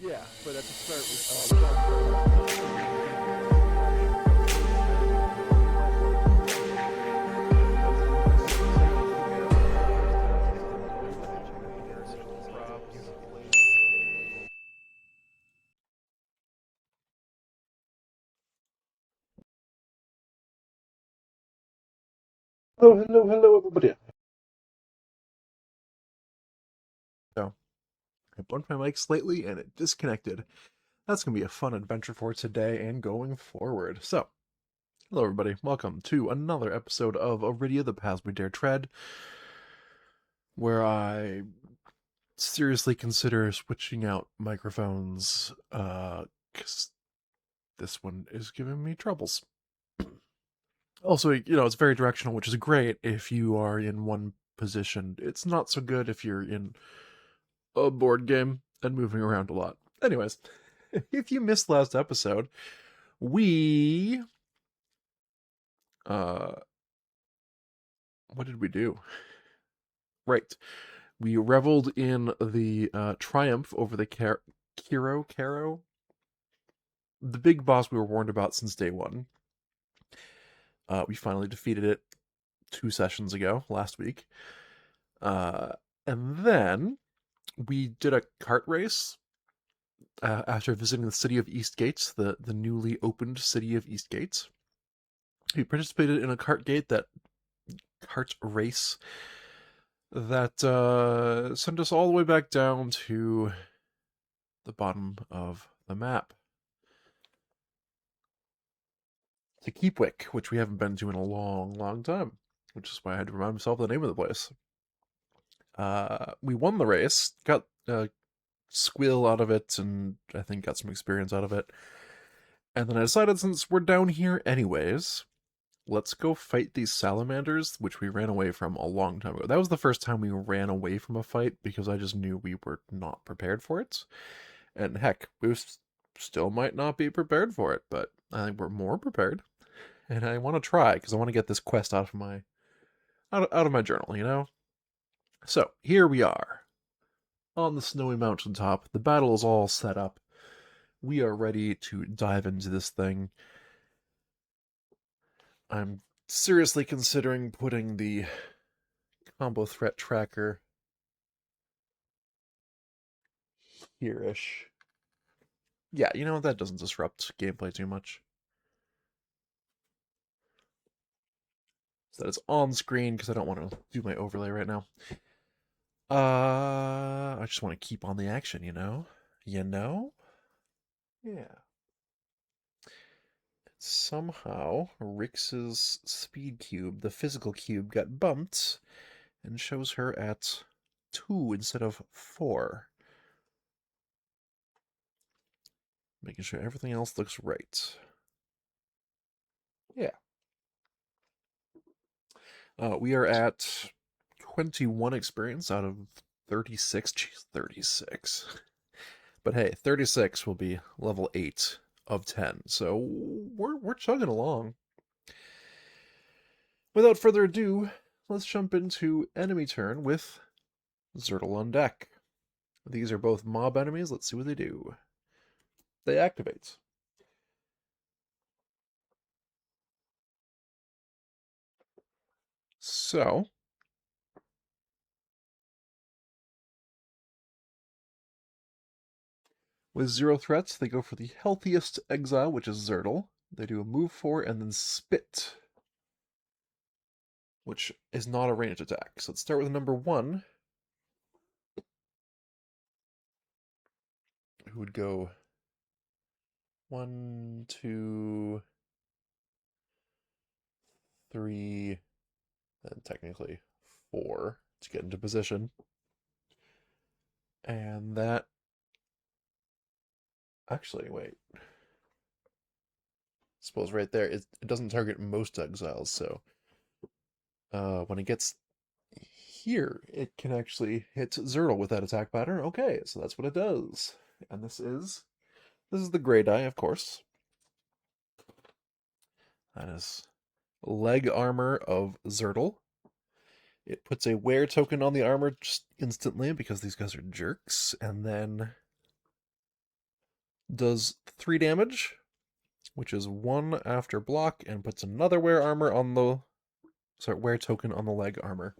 Yeah, but at the start we Hello, everybody. So, I bumped my mic slightly and it disconnected. That's going to be a fun adventure for today and going forward. So, hello, everybody. Welcome to another episode of Arydia, the Paths We Dare Tread, where I seriously consider switching out microphones, because this one is giving me troubles. Also, it's very directional, which is great if you are in one position. It's not so good if you're in a board game and moving around a lot. Anyways, if you missed last episode, we uh what did we do? Right. We reveled in the triumph over the Kiro, the big boss we were warned about since day one. We finally defeated it 2 sessions ago, last week. Uh, and then we did a kart race after visiting the city of Eastgates, the newly opened city of Eastgates. We participated in a kart race that sent us all the way back down to the bottom of the map. To Keepwick, which we haven't been to in a long, long time, which is why I had to remind myself of the name of the place. We won the race, got a squill out of it, and I think got some experience out of it. And then I decided, since we're down here anyways, let's go fight these salamanders, which we ran away from a long time ago. That was the first time we ran away from a fight because I just knew we were not prepared for it. And heck, we still might not be prepared for it, but I think we're more prepared. And I want to try because I want to get this quest out of my journal, you know? So, here we are on the snowy mountaintop. The battle is all set up. We are ready to dive into this thing. I'm seriously considering putting the combo threat tracker here-ish. Yeah, that doesn't disrupt gameplay too much. So that it's on screen because I don't want to do my overlay right now. I just want to keep on the action, you know? You know? Yeah. Somehow, Rix's speed cube, the physical cube, got bumped and shows her at 2 instead of 4. Making sure everything else looks right. Yeah. We are at 21 experience out of 36. Jeez, 36. But hey, 36 will be level 8 of 10. So we're chugging along. Without further ado, let's jump into enemy turn with Zertle on deck. These are both mob enemies. Let's see what they do. They activate. So, with 0 threats, they go for the healthiest exile, which is Zertle. They do a move 4 and then spit, which is not a ranged attack. So let's start with number 1, who would go 1, 2, 3, and technically 4 to get into position. And that... Actually, wait. I suppose right there, it doesn't target most exiles, so when it gets here, it can actually hit Zertle with that attack pattern. Okay, so that's what it does. And this is the Grey Die, of course. That is leg armor of Zertle. It puts a wear token on the armor just instantly because these guys are jerks, and then does 3 damage, which is 1 after block, and puts another wear armor on the wear token on the leg armor.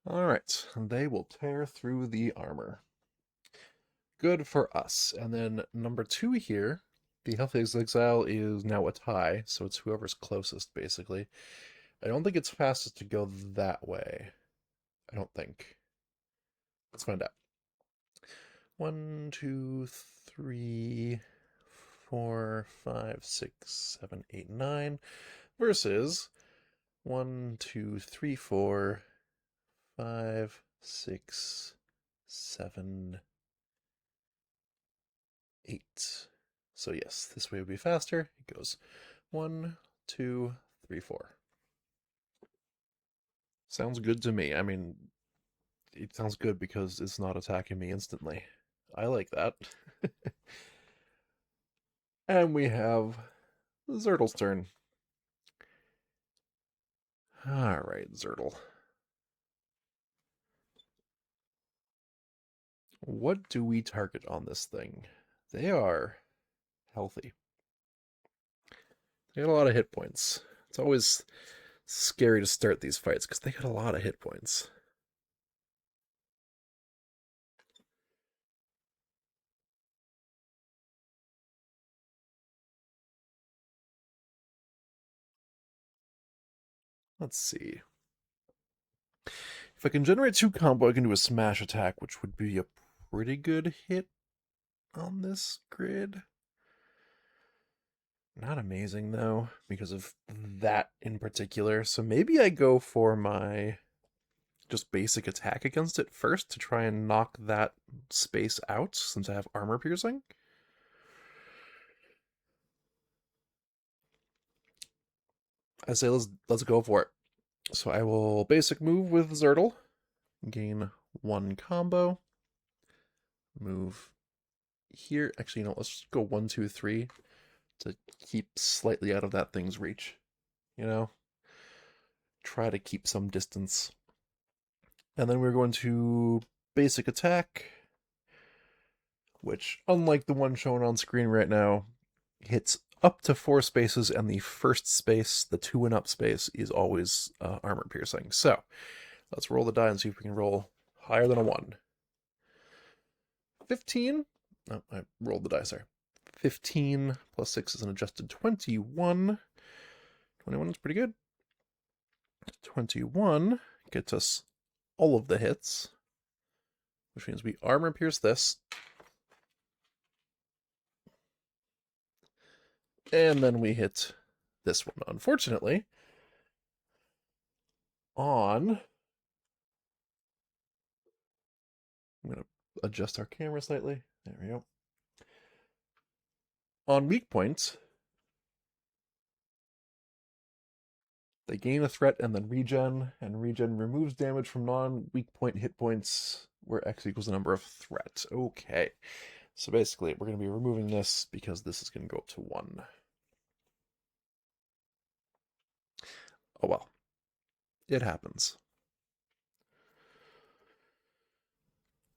Alright, they will tear through the armor. Good for us. And then number 2 here, the Healthiest Exile is now a tie, so it's whoever's closest, basically. I don't think it's fastest to go that way. I don't think. Let's find out. 1, 2, 3, 4, 5, 6, 7, 8, 9 versus 1, 2, 3, 4, 5, 6, 7, 8. So yes, this way would be faster. It goes 1, 2, 3, 4. Sounds good to me. I mean, it sounds good because it's not attacking me instantly. I like that. And we have Zertle's turn. Alright, Zertle. What do we target on this thing? They are healthy. They got a lot of hit points. It's always scary to start these fights because they got a lot of hit points. Let's see. If I can generate 2 combo, I can do a smash attack, which would be a pretty good hit on this grid. Not amazing, though, because of that in particular. So maybe I go for my just basic attack against it first to try and knock that space out, since I have armor piercing. I say let's go for it. So I will basic move with Zertle, gain 1 combo, move here. Actually, let's go 1, 2, 3 to keep slightly out of that thing's reach. Try to keep some distance. And then we're going to basic attack, which, unlike the one shown on screen right now, hits up to 4 spaces, and the first space, the 2 and up space, is always armor piercing. So let's roll the die and see if we can roll higher than a 1. 15. Oh, I rolled the die, sorry. 15 plus 6 is an adjusted 21. 21 is pretty good. 21 gets us all of the hits, which means we armor pierce this. And then we hit this one. Unfortunately, I'm going to adjust our camera slightly. There we go. On weak points, they gain a threat and then regen, and regen removes damage from non-weak point hit points where X equals the number of threat. Okay. So basically, we're going to be removing this because this is going to go up to 1. Oh well. It happens.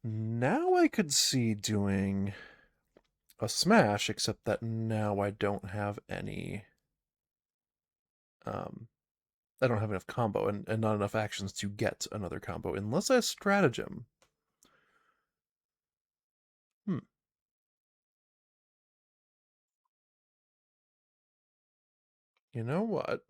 Now I could see doing a smash, except that now I don't have any... I don't have enough combo and not enough actions to get another combo, unless I stratagem. You know what?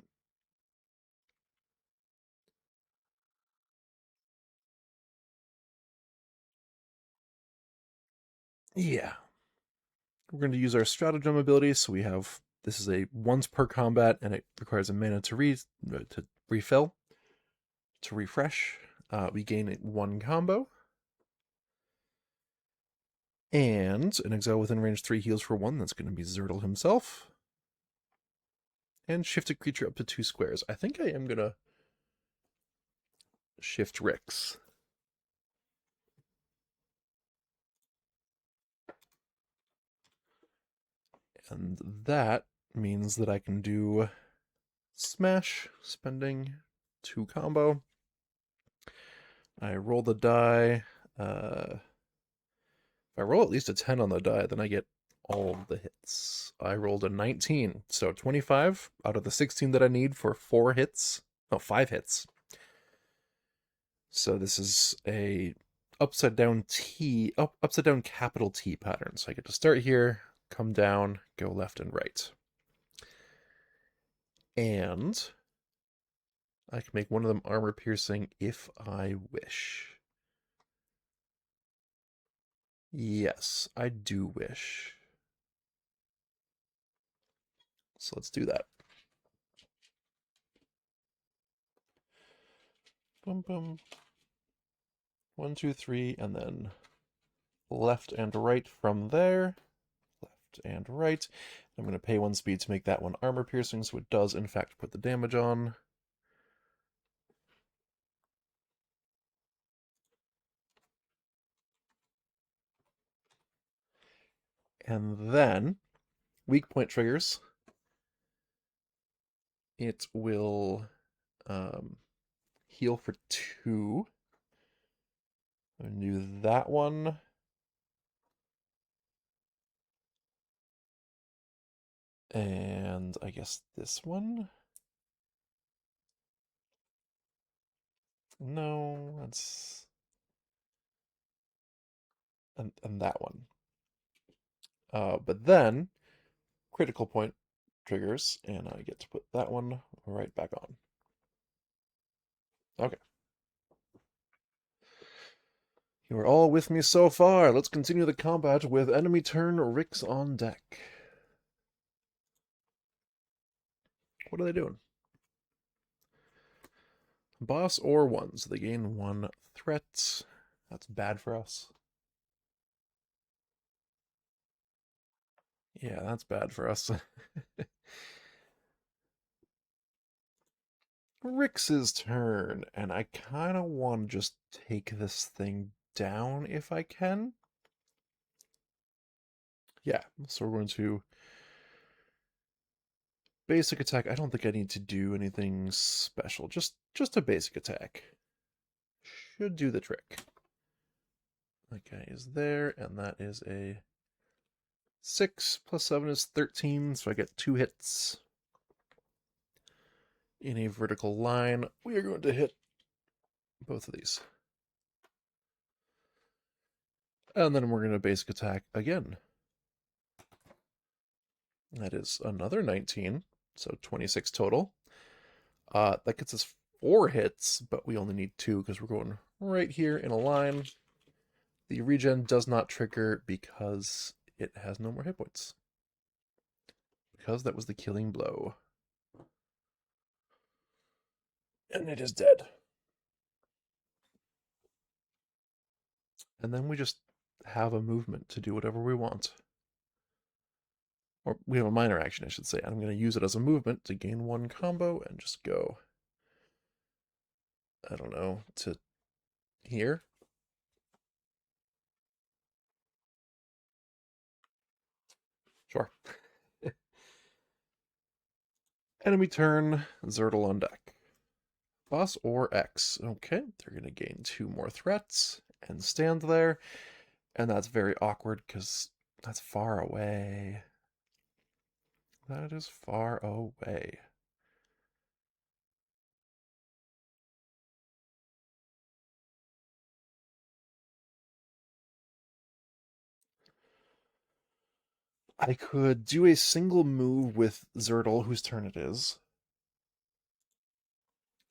Yeah. We're going to use our stratagem ability, so we have... This is a once per combat, and it requires a mana to refill, to refresh. We gain 1 combo. And an exile within range 3 heals for 1. That's going to be Zertle himself. And shift a creature up to 2 squares. I think I am going to shift Rix. And that means that I can do smash, spending 2 combo. I roll the die. If I roll at least a 10 on the die, then I get all of the hits. I rolled a 19, so 25 out of the 16 that I need for 4 hits. No, 5 hits. So this is a upside down capital T pattern. So I get to start here, come down, go left and right. And I can make one of them armor piercing if I wish. Yes, I do wish. So let's do that. Boom, boom. 1, 2, 3, and then left and right from there. Left and right. I'm going to pay 1 speed to make that one armor piercing, so it does in fact put the damage on. And then weak point triggers. It will heal for 2. I'm going to do that one. And I guess this one? No, that's... And that one. But then, critical point triggers, and I get to put that one right back on. Okay. You are all with me so far. Let's continue the combat with enemy turn Ricks on deck. What are they doing? Boss or 1, so they gain 1 threat. That's bad for us. Yeah, that's bad for us. Rix's turn, and I kind of want to just take this thing down if I can. Yeah, so we're going to basic attack. I don't think I need to do anything special. Just a basic attack. Should do the trick. That guy is there, and that is a 6 plus 7 is 13, so I get 2 hits. In a vertical line, we are going to hit both of these. And then we're going to basic attack again. That is another 19, so 26 total. That gets us 4 hits, but we only need 2 because we're going right here in a line. The regen does not trigger because it has no more hit points. Because that was the killing blow. And it is dead. And then we just have a movement to do whatever we want. Or we have a minor action, I should say. I'm going to use it as a movement to gain 1 combo and just go, I don't know, to here. Sure. Enemy turn, Zertle on deck. Boss or X. Okay, they're going to gain 2 more threats and stand there. And that's very awkward because that's far away. That is far away. I could do a single move with Zertle, whose turn it is.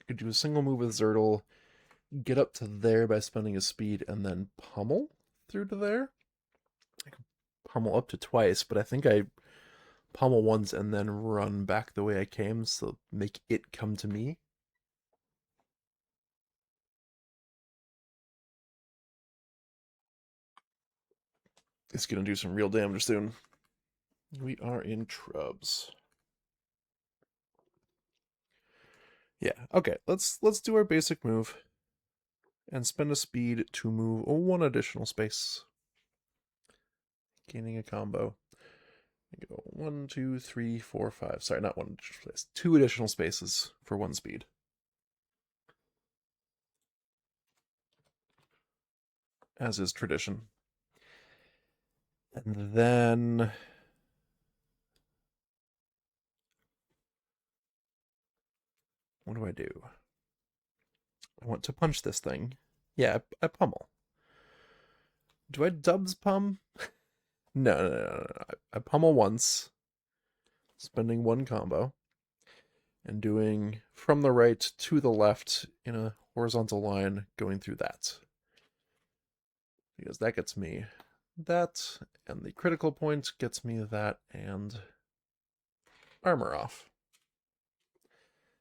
I could do a single move with Zertle, get up to there by spending a speed, and then pummel through to there. I could pummel up to twice, but I think I pummel once and then run back the way I came, so make it come to me. It's gonna do some real damage soon. We are in trubs. Yeah, okay, let's do our basic move and spend a speed to move 1 additional space. Gaining a combo. We go 1, 2, 3, 4, 5. Sorry, not one additional space. 2 additional spaces for 1 speed. As is tradition. And then what do I do? I want to punch this thing. Yeah, I pummel. Do I dubs pum? No. I pummel once, spending 1 combo, and doing from the right to the left in a horizontal line, going through that. Because that gets me that, and the critical point gets me that, and armor off.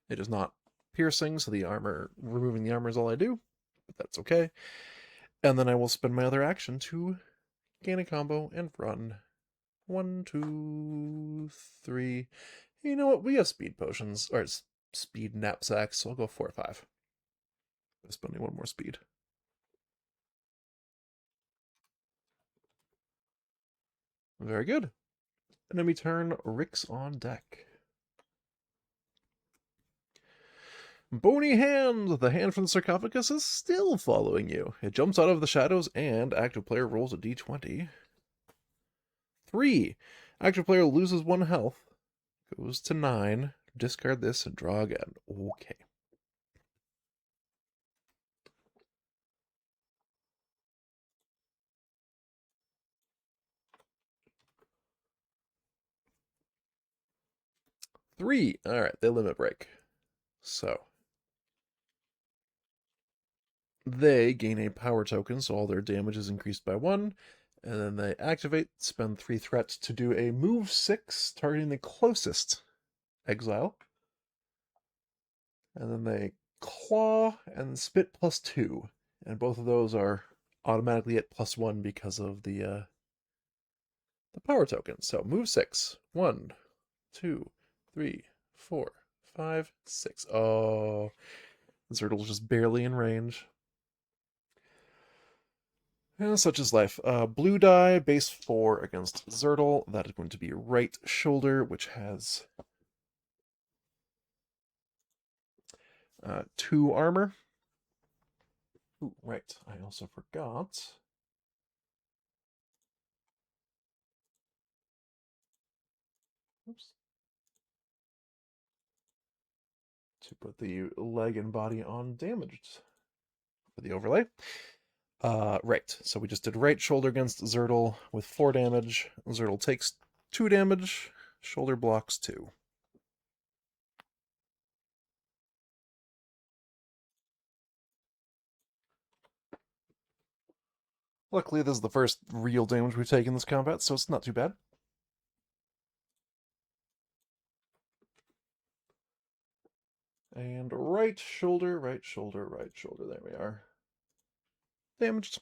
It is not piercing, so removing the armor is all I do, but that's okay. And then I will spend my other action to gain a combo and run. 1, 2, 3. You know what? We have speed potions, or speed knapsacks, so I'll go 4 or 5. Spending 1 more speed. Very good. Enemy turn, Rick's on deck. Bony Hand! The hand from the sarcophagus is still following you. It jumps out of the shadows, and active player rolls a d20. 3. Active player loses 1 health. Goes to 9. Discard this and draw again. Okay. Three. Alright, they limit break. So they gain a power token, so all their damage is increased by 1. And then they activate, spend 3 threats to do a move 6, targeting the closest exile. And then they claw and spit +2. And both of those are automatically at +1 because of the power token. So move 6. 1, 2, 3, 4, 5, 6. Oh, Zertle's just barely in range. And such is life. Blue die, base 4 against Zertle. That is going to be right shoulder, which has 2 armor. Ooh, right. I also forgot. Oops. To put the leg and body on damaged for the overlay. Right. So we just did right shoulder against Zertle with 4 damage. Zertle takes 2 damage. Shoulder blocks 2. Luckily, this is the first real damage we've taken in this combat, so it's not too bad. And right shoulder, right shoulder, right shoulder. There we are. Damaged.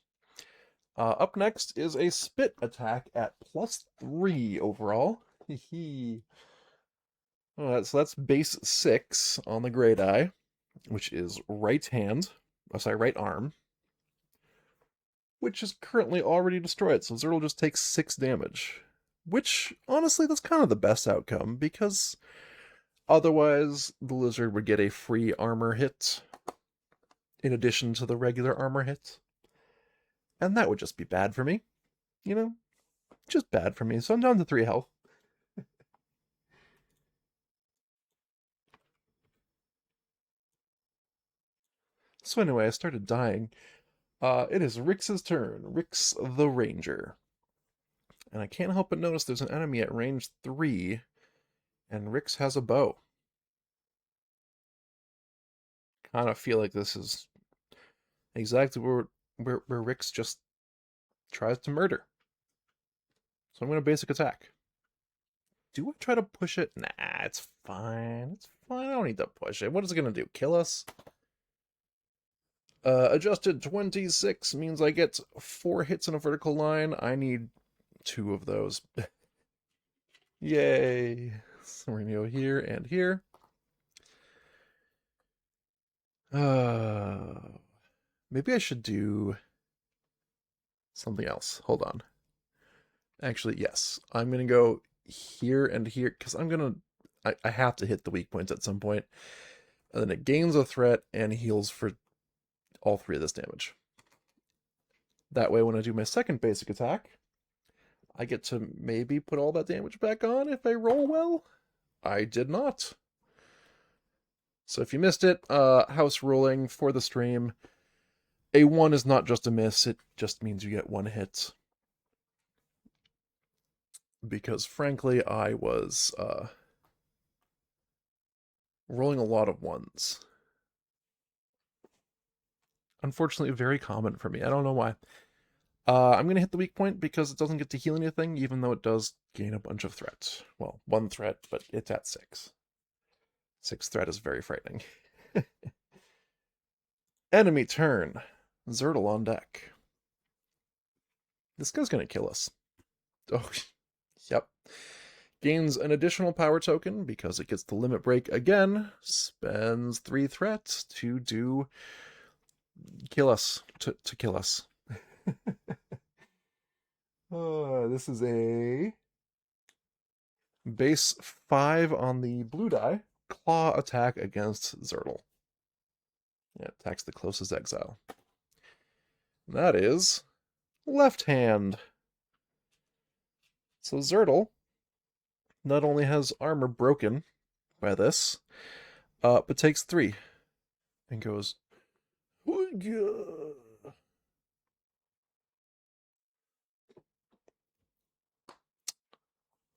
Up next is a spit attack at +3 overall. Hee. So that's base 6 on the gray die, which is right hand. Oh, sorry, right arm, which is currently already destroyed. So Zertle just takes 6 damage, which honestly, that's kind of the best outcome because otherwise the lizard would get a free armor hit in addition to the regular armor hit. And that would just be bad for me. You know? Just bad for me. So I'm down to 3 health. So anyway, I started dying. It is Rix's turn. Rix the Ranger. And I can't help but notice there's an enemy at range 3, and Rix has a bow. Kind of feel like this is exactly where Rix just tries to murder. So I'm going to basic attack. Do I try to push it? Nah, it's fine. It's fine. I don't need to push it. What is it going to do? Kill us? Adjusted 26 means I get 4 hits in a vertical line. I need 2 of those. Yay. So we're going to go here and here. Maybe I should do something else. Hold on. Actually, yes. I'm going to go here and here, because I have to hit the weak points at some point. And then it gains a threat and heals for all 3 of this damage. That way, when I do my second basic attack, I get to maybe put all that damage back on if I roll well. I did not. So if you missed it, house ruling for the stream, a 1 is not just a miss, it just means you get 1 hit. Because frankly, I was rolling a lot of 1s. Unfortunately, very common for me. I don't know why. I'm going to hit the weak point because it doesn't get to heal anything, even though it does gain a bunch of threats. Well, 1 threat, but it's at 6. 6 threat is very frightening. Enemy turn. Zertle on deck. This guy's going to kill us. Oh, yep. Gains an additional power token because it gets the limit break again. Spends 3 threats to do kill us. To kill us. This is a base 5 on the blue die. Claw attack against Zertle. Yeah, attacks the closest exile. That is left hand. So Zertle not only has armor broken by this, but takes 3 and goes.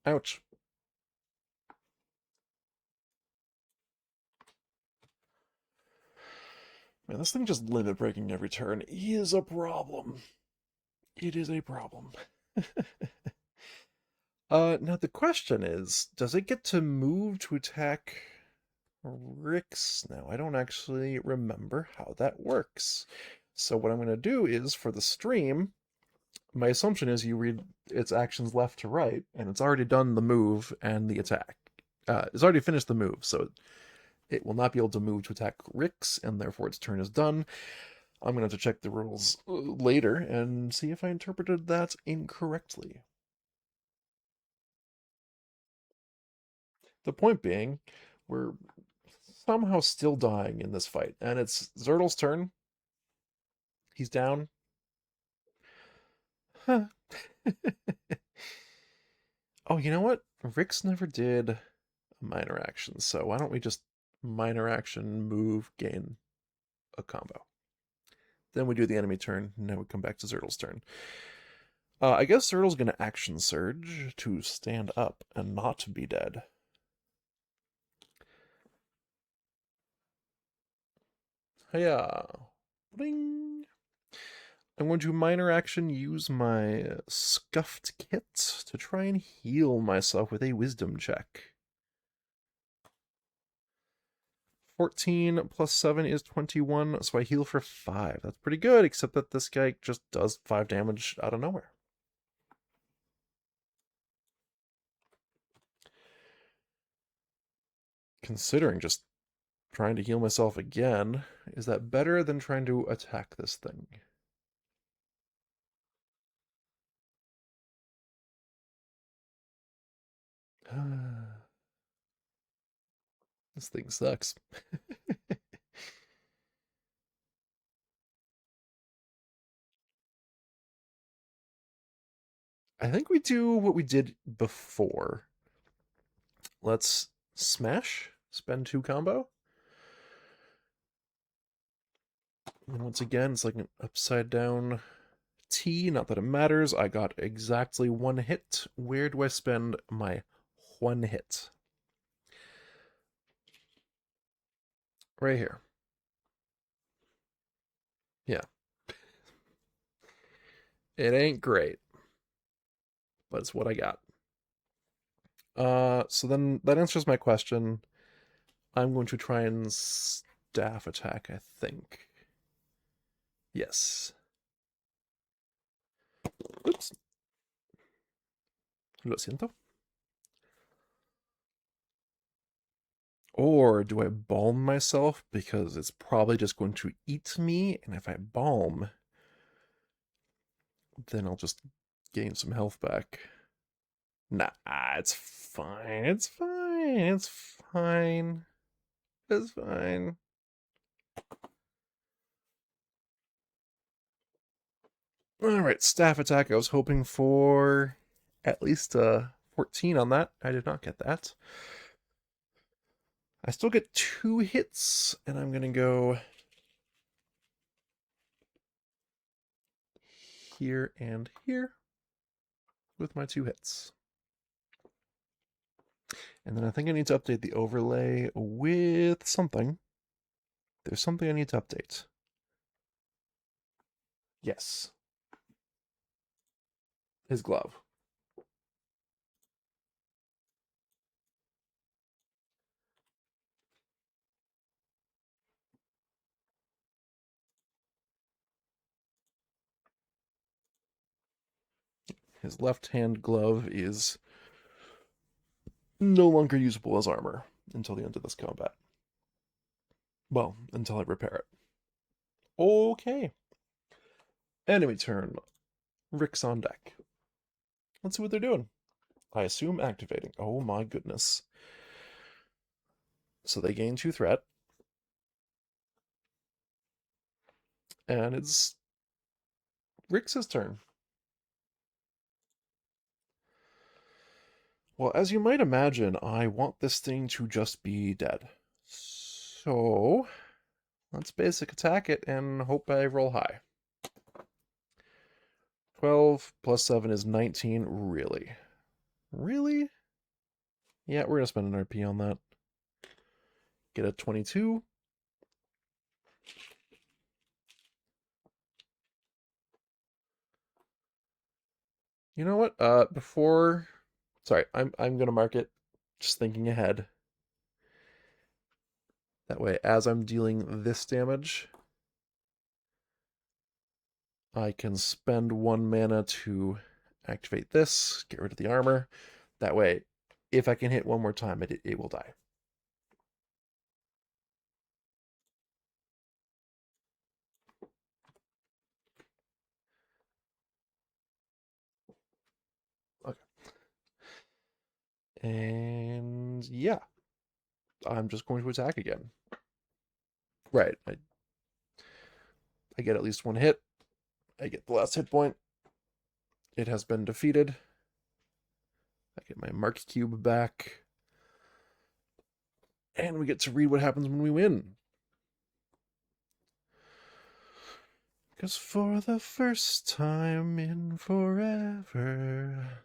Ouch. Man, this thing just limit breaking every turn is a problem. It is a problem. Now the question is, does it get to move to attack Rix? Now, I don't actually remember how that works. So what I'm going to do is, for the stream, my assumption is you read its actions left to right, and it's already done the move and the attack. It's already finished the move, so it will not be able to move to attack Rix, and therefore its turn is done. I'm going to have to check the rules later and see if I interpreted that incorrectly. The point being, we're somehow still dying in this fight, and it's Zertle's turn. He's down. Huh. Oh, you know what? Rix never did a minor action, so why don't we just minor action, move, gain a combo. Then we do the enemy turn, and then we come back to Zertle's turn. I guess Zertle's going to action surge to stand up and not be dead. Hiya! Bling! I'm going to minor action use my Scuffed Kit to try and heal myself with a wisdom check. 14 plus 7 is 21, so I heal for 5. That's pretty good, except that this guy just does 5 damage out of nowhere. Considering just trying to heal myself again, is that better than trying to attack this thing? This thing sucks. I think we do what we did before. Let's smash, spend 2 combo. And once again, it's like an upside down T, not that it matters. I got exactly 1 hit. Where do I spend my 1 hit? Right here. Yeah. It ain't great, but it's what I got. So then that answers my question. I'm going to try and staff attack, I think. Yes. Oops. Lo siento. Or do I balm myself because it's probably just going to eat me, and if I balm, then I'll just gain some health back. Nah, it's fine. It's fine. It's fine. It's fine. Alright, staff attack. I was hoping for at least 14 on that. I did not get that. I still get 2 hits, and I'm going to go here and here with my 2 hits. And then I think I need to update the overlay with something. There's something I need to update. Yes. His glove. His left hand glove is no longer usable as armor until the end of this combat. Well, until I repair it. Okay. Enemy turn. Rick's on deck. Let's see what they're doing. I assume activating. Oh my goodness. So they gain 2 threat. And it's Rick's turn. Well, as you might imagine, I want this thing to just be dead. So, let's basic attack it and hope I roll high. 12 plus 7 is 19. Really? Really? Yeah, we're going to spend an RP on that. Get a 22. You know what? Sorry, I'm going to mark it just thinking ahead. That way, as I'm dealing this damage, I can spend 1 mana to activate this, get rid of the armor. That way, if I can hit 1 more time, it will die. Okay. And yeah, I'm just going to attack again. Right. I get at least 1 hit. I get the last hit point. It has been defeated. I get my mark cube back. And we get to read what happens when we win. Because for the first time in forever,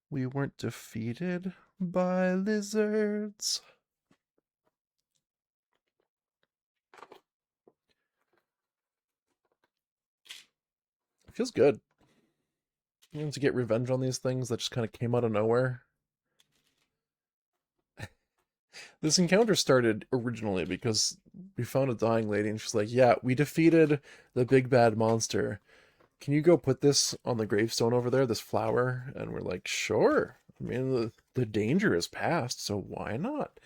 we weren't defeated by lizards. It feels good. You know, to get revenge on these things that just kind of came out of nowhere. This encounter started originally because we found a dying lady and she's like, yeah, we defeated the big bad monster. Can you go put this on the gravestone over there, this flower? And we're like, sure. I mean, the danger is past, so why not?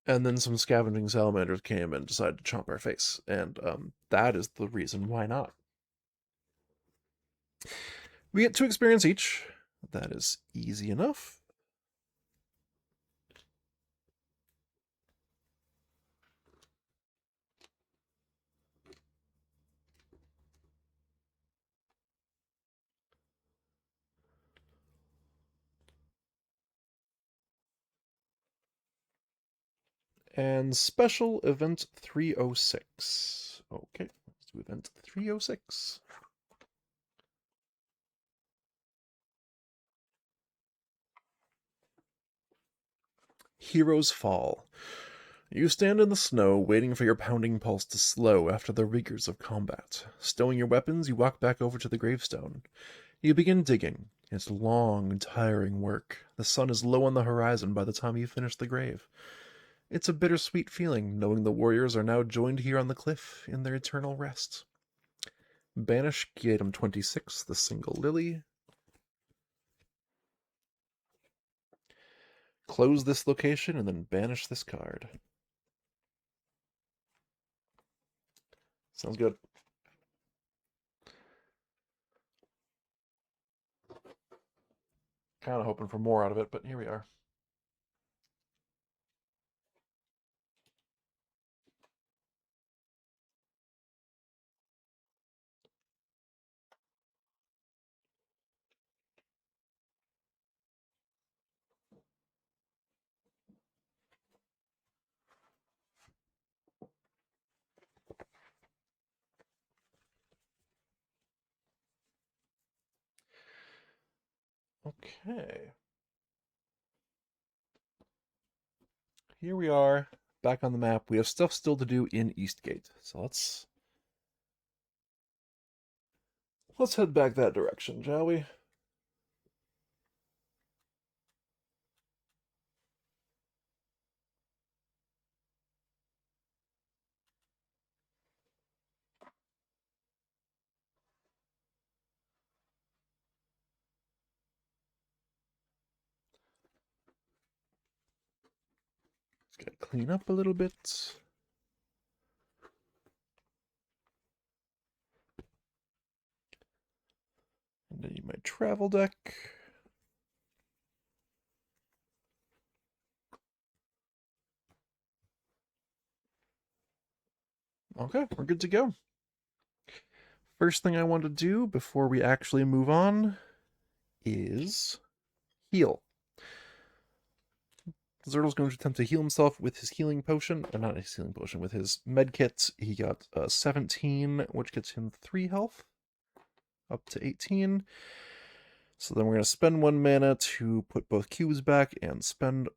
And then some scavenging salamanders came and decided to chomp our face. And that is the reason why not. We get 2 experience each. That is easy enough. And special event 306. Okay, let's do event 306. Heroes Fall. You stand in the snow, waiting for your pounding pulse to slow after the rigors of combat. Stowing your weapons, you walk back over to the gravestone. You begin digging. It's long, tiring work. The sun is low on the horizon by the time you finish the grave. It's a bittersweet feeling, knowing the warriors are now joined here on the cliff in their eternal rest. Banish key item 26, the single lily. Close this location and then banish this card. Sounds good. Kind of hoping for more out of it, but here we are. Okay. Here we are, back on the map. We have stuff still to do in Eastgate, so let's head back that direction, shall we? Just gotta clean up a little bit. And I need my travel deck. Okay, we're good to go. First thing I want to do before we actually move on is heal. Zertle's going to attempt to heal himself with his healing potion, or not his healing potion, with his med kit. He got 17, which gets him 3 health, up to 18. So then we're going to spend 1 mana to put both cubes back and spend...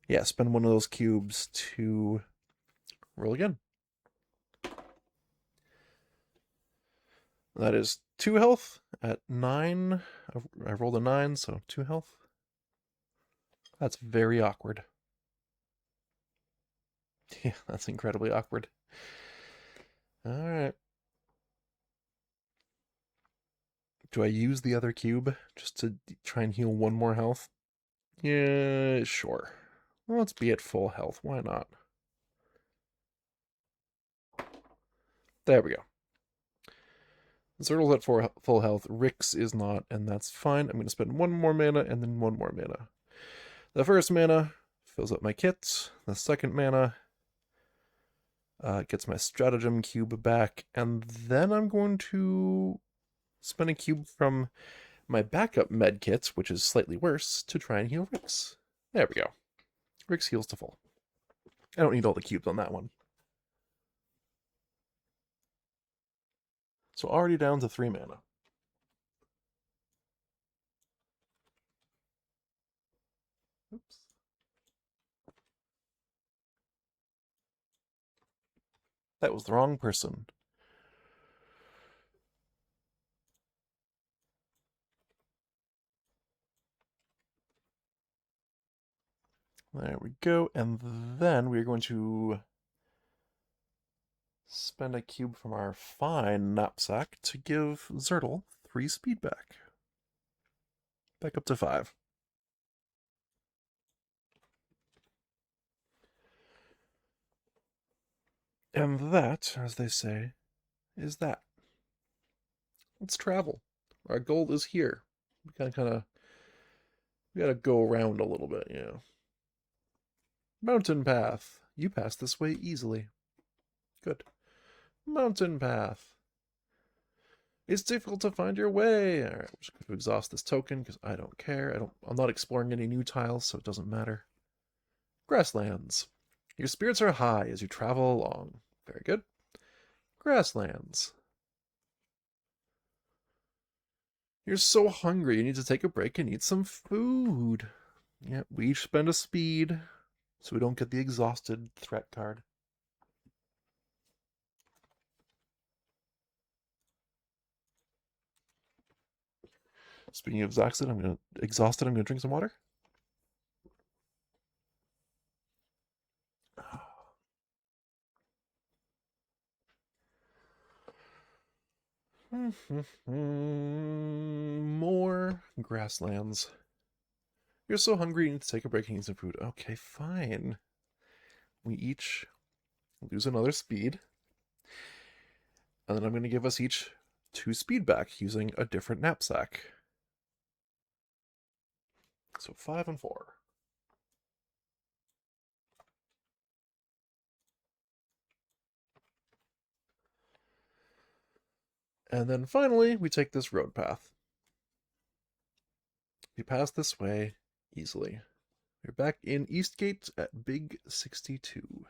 Yeah, spend 1 of those cubes to roll again. That is 2 health at 9. I rolled a 9, so 2 health. That's very awkward. Yeah, that's incredibly awkward. Alright. Do I use the other cube just to try and heal 1 more health? Yeah, sure. Well, let's be at full health. Why not? There we go. Zertle's at full health. Rix is not, and that's fine. I'm going to spend 1 more mana and then 1 more mana. The first mana fills up my kit. The second mana gets my stratagem cube back. And then I'm going to spend a cube from my backup med kit, which is slightly worse, to try and heal Rix. There we go. Rix heals to full. I don't need all the cubes on that one. So already down to 3 mana. Oops. That was the wrong person. There we go. And then we're going to spend a cube from our fine knapsack to give Zertle 3 speed back. Back up to 5. And that, as they say, is that. Let's travel. Our goal is here. We gotta go around a little bit, you know. Mountain path. You pass this way easily. Good. Mountain path. It's difficult to find your way. All right, we're just going to exhaust this token because I don't care. I'm not exploring any new tiles, so it doesn't matter. Grasslands. Your spirits are high as you travel along. Very good. Grasslands. You're so hungry, you need to take a break and eat some food. Yeah, we each spend a speed, so we don't get the exhausted threat card. Speaking of exhausted, I'm gonna drink some water. More grasslands. You're so hungry, you need to take a break and eat some food. Okay, fine. We each lose another speed. And then I'm going to give us each 2 speed back using a different knapsack. So 5 and 4. And then finally, we take this road path. We pass this way easily. We're back in Eastgate at Big 62.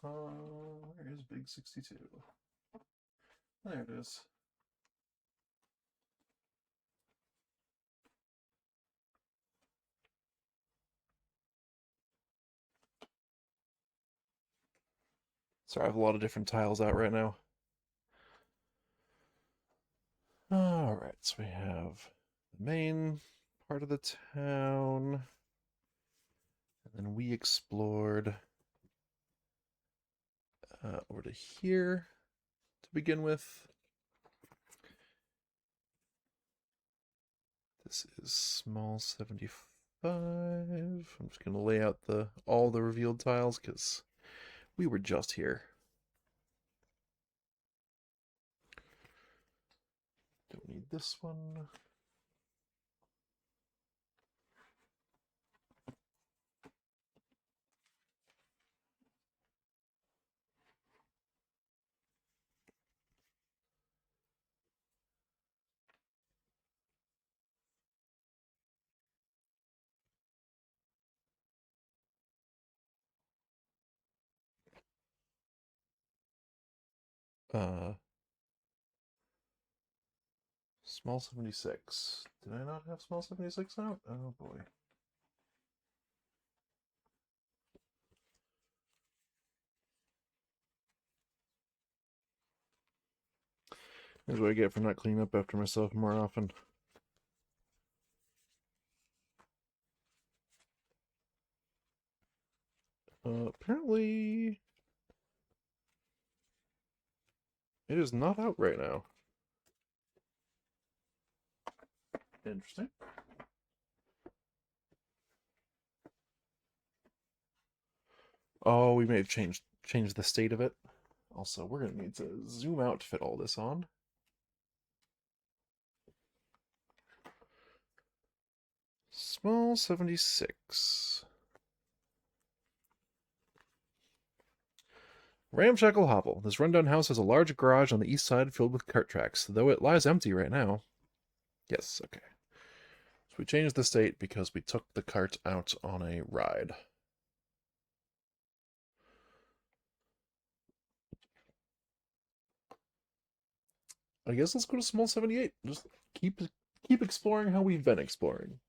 Where is Big 62? There it is. Sorry, I have a lot of different tiles out right now. Alright, so we have the main part of the town. And then we explored over to here to begin with. This is small 75. I'm just going to lay out all the revealed tiles because we were just here. Don't need this one. Small 76. Did I not have small 76 out? Oh boy. That's what I get for not cleaning up after myself more often. Apparently, it is not out right now. Interesting. Oh, we may have changed the state of it. Also, we're gonna need to zoom out to fit all this on. Small 76. Ramshackle hovel. This rundown house has a large garage on the east side filled with cart tracks, though it lies empty right now. Yes, okay. So we changed the state because we took the cart out on a ride. I guess let's go to small 78. Just keep exploring how we've been exploring.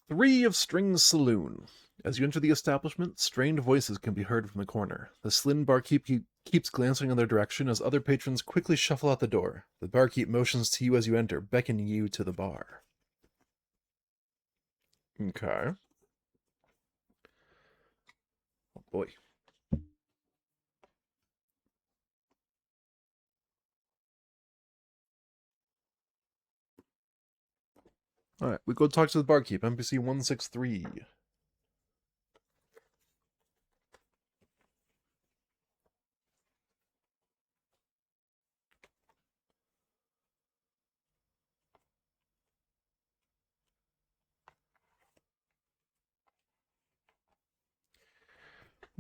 Three of String's Saloon. As you enter the establishment, strained voices can be heard from the corner. The Slyn barkeep keeps glancing in their direction as other patrons quickly shuffle out the door. The barkeep motions to you as you enter, beckoning you to the bar. Okay. Oh boy. Alright, we go talk to the barkeep, NPC 163.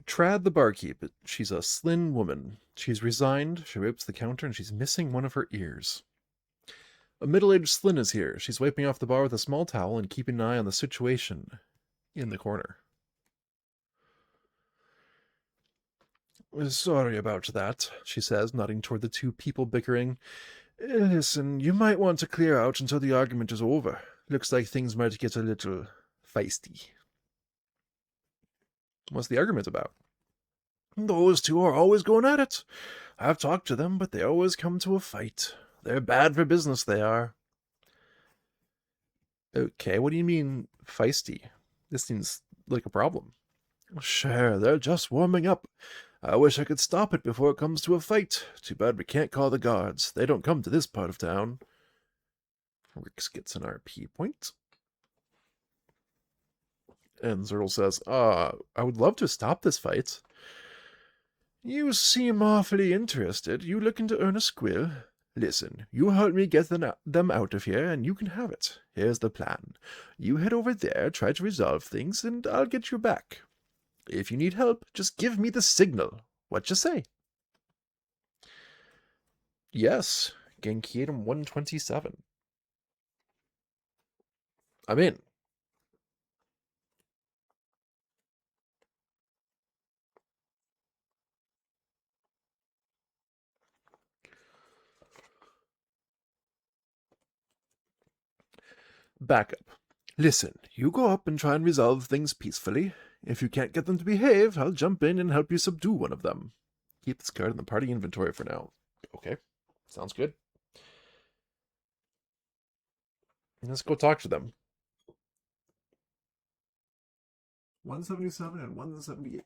Trad the barkeep. She's a Slyn woman. She's resigned, she wipes the counter, and she's missing one of her ears. A middle-aged Slyn is here. She's wiping off the bar with a small towel and keeping an eye on the situation in the corner. Sorry about that, she says, nodding toward the two people bickering. Listen, you might want to clear out until the argument is over. Looks like things might get a little feisty. What's the argument about? Those two are always going at it. I've talked to them, but they always come to a fight. They're bad for business, they are. Okay, what do you mean feisty? This seems like a problem. Sure, they're just warming up. I wish I could stop it before it comes to a fight. Too bad we can't call the guards. They don't come to this part of town. Rix gets an RP point. And Zertle says, I would love to stop this fight. You seem awfully interested. You looking to earn a squill? Listen, you help me get them out of here, and you can have it. Here's the plan. You head over there, try to resolve things, and I'll get you back. If you need help, just give me the signal. What you say? Yes, Genkiatum 127. I'm in. Backup. Listen, you go up and try and resolve things peacefully. If you can't get them to behave, I'll jump in and help you subdue one of them. Keep this card in the party inventory for now. Okay, sounds good. Let's go talk to them. 177 and 178.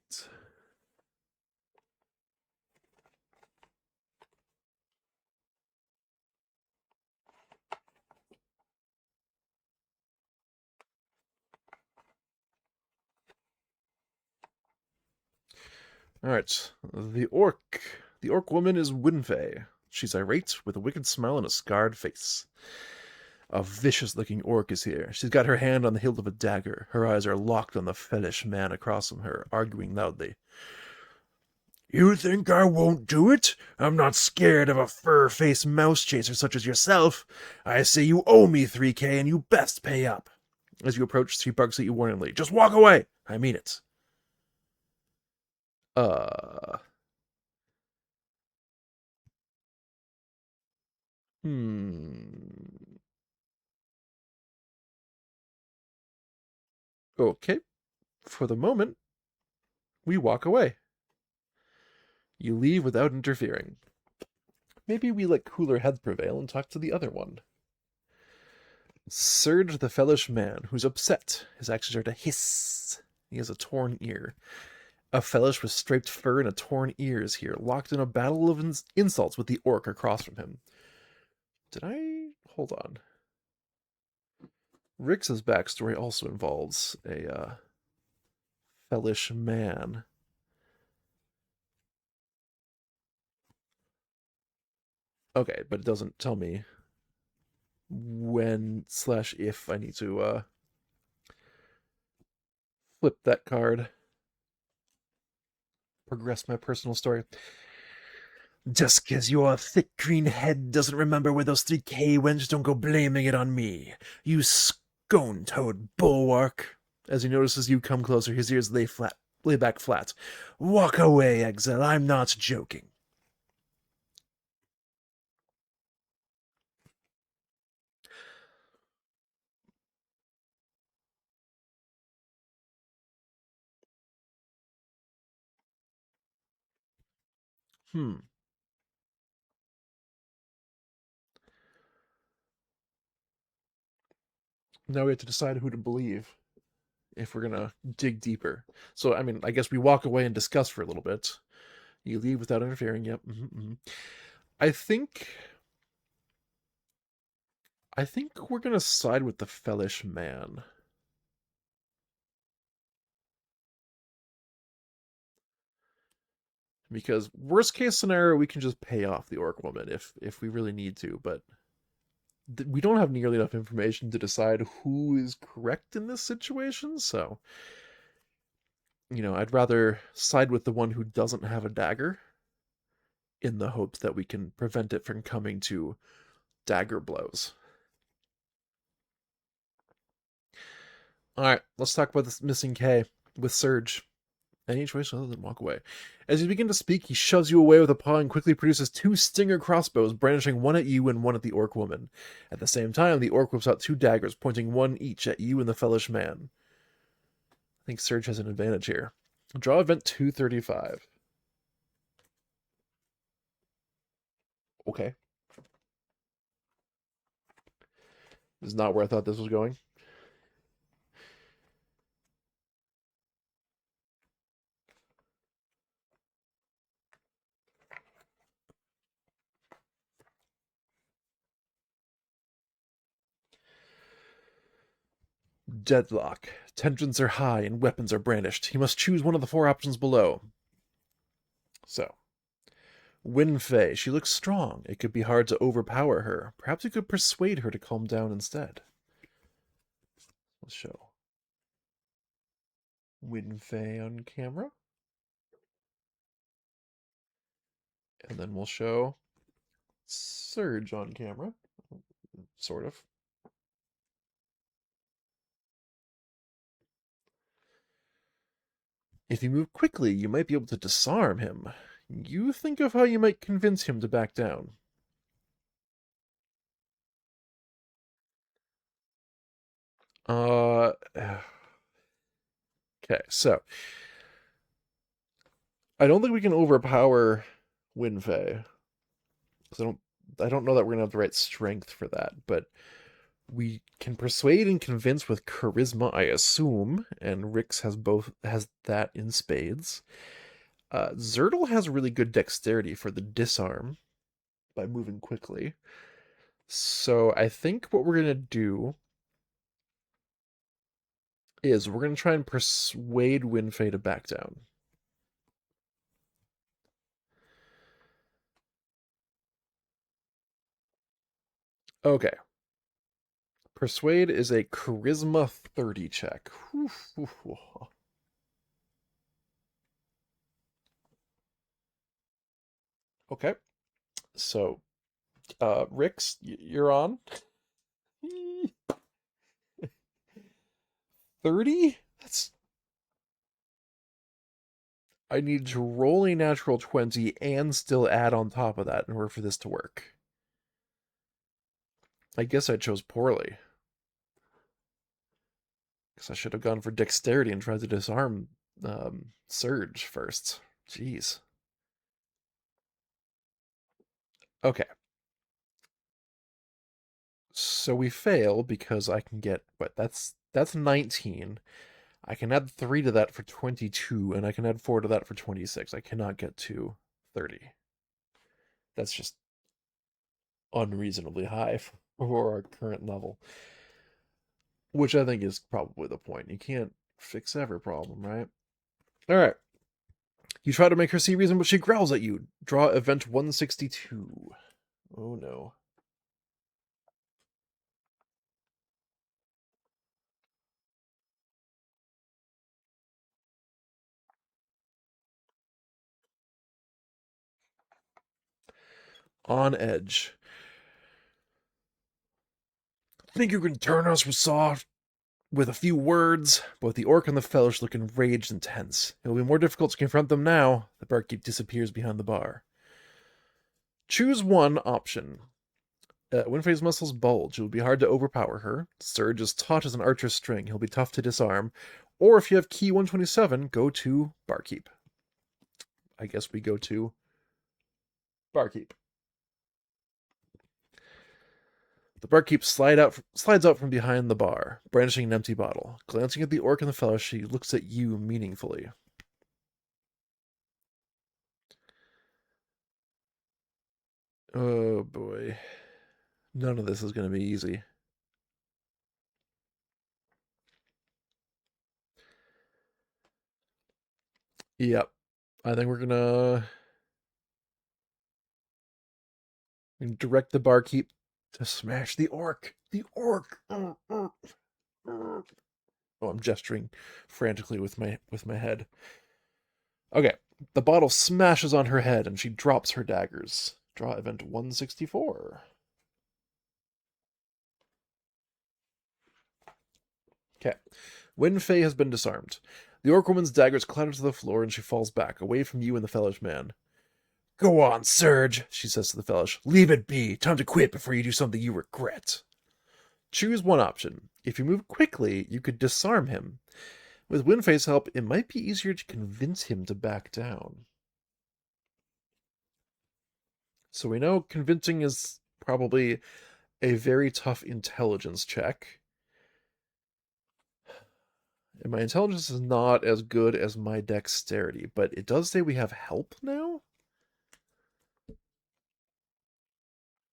Alright, the orc. The orc woman is Winfei. She's irate, with a wicked smile and a scarred face. A vicious-looking orc is here. She's got her hand on the hilt of a dagger. Her eyes are locked on the fellish man across from her, arguing loudly. You think I won't do it? I'm not scared of a fur-faced mouse chaser such as yourself. I say you owe me 3K and you best pay up. As you approach, she barks at you warningly. Just walk away! I mean it. Hmm. Okay. For the moment, we walk away. You leave without interfering. Maybe we let cooler heads prevail and talk to the other one. Surge the fellish man, who's upset. His actions are to hiss. He has a torn ear. A fellish with striped fur and a torn ear is here, locked in a battle of insults with the orc across from him. Did I... Hold on. Rix's backstory also involves a fellish man. Okay, but it doesn't tell me when/if I need to flip that card. Progress my personal story. Just 'cause your thick green head doesn't remember where those 3K went, don't go blaming it on me. You scone-toed bulwark. As he notices you come closer, his ears lay back flat. Walk away, exile. I'm not joking. Now we have to decide who to believe if we're gonna dig deeper. So, I mean, I guess we walk away and discuss for a little bit. You leave without interfering. Yep. I think we're gonna side with the fellish man. Because worst case scenario, we can just pay off the orc woman if we really need to, but we don't have nearly enough information to decide who is correct in this situation, so I'd rather side with the one who doesn't have a dagger in the hopes that we can prevent it from coming to dagger blows. All right, let's talk about this missing K with Surge. Any choice other than walk away. As you begin to speak, he shoves you away with a paw and quickly produces 2 stinger crossbows, brandishing one at you and one at the orc woman. At the same time, the orc whips out 2 daggers, pointing one each at you and the fellish man. I think Surge has an advantage here. Draw event 235. Okay. This is not where I thought this was going. Deadlock. Tensions are high and weapons are brandished. He must choose one of the 4 options below. So, Winfei. She looks strong. It could be hard to overpower her. Perhaps you could persuade her to calm down instead. Let's show Winfei on camera. And then we'll show Surge on camera. Sort of. If you move quickly, you might be able to disarm him. You think of how you might convince him to back down. Okay, so I don't think we can overpower Winfei. Because I don't know that we're gonna have the right strength for that, but we can persuade and convince with charisma, I assume, and Rix has that in spades. Zertle has really good dexterity for the disarm by moving quickly. So I think what we're gonna do is we're gonna try and persuade Winfei to back down. Okay. Persuade is a charisma 30 check. Okay. So, Rix, you're on. 30? That's. I need to roll a natural 20 and still add on top of that in order for this to work. I guess I chose poorly. Because I should have gone for dexterity and tried to disarm Surge first. Jeez. Okay. So we fail because I can get what? That's 19. I can add 3 to that for 22, and I can add 4 to that for 26. I cannot get to 30. That's just unreasonably high for our current level. Which I think is probably the point. You can't fix every problem, right? Alright. You try to make her see reason, but she growls at you. Draw event 162. Oh no. On edge. Think you can turn us with a few words? Both the orc and the fellows look enraged and tense. It will be more difficult to confront them now. The barkeep disappears behind the bar. Choose one option. Winfrey's muscles bulge. It will be hard to overpower her. Surge is taut as an archer's string. He'll be tough to disarm. Or if you have key 127, go to barkeep. I guess we go to barkeep. The barkeep slides out from behind the bar, brandishing an empty bottle. Glancing at the orc and the fellow, she looks at you meaningfully. Oh boy. None of this is going to be easy. Yep. I think we're gonna direct the barkeep to smash the orc. The orc. Oh, I'm gesturing frantically with my head. Okay. The bottle smashes on her head and she drops her daggers. Draw event 164. Okay. Winfei has been disarmed. The orc woman's daggers clatter to the floor, and she falls back, away from you and the Fellish man. Go on, Surge, she says to the Fellish. Leave it be. Time to quit before you do something you regret. Choose one option. If you move quickly, you could disarm him. With Windface's help, it might be easier to convince him to back down. So we know convincing is probably a very tough intelligence check. And my intelligence is not as good as my dexterity, but it does say we have help now?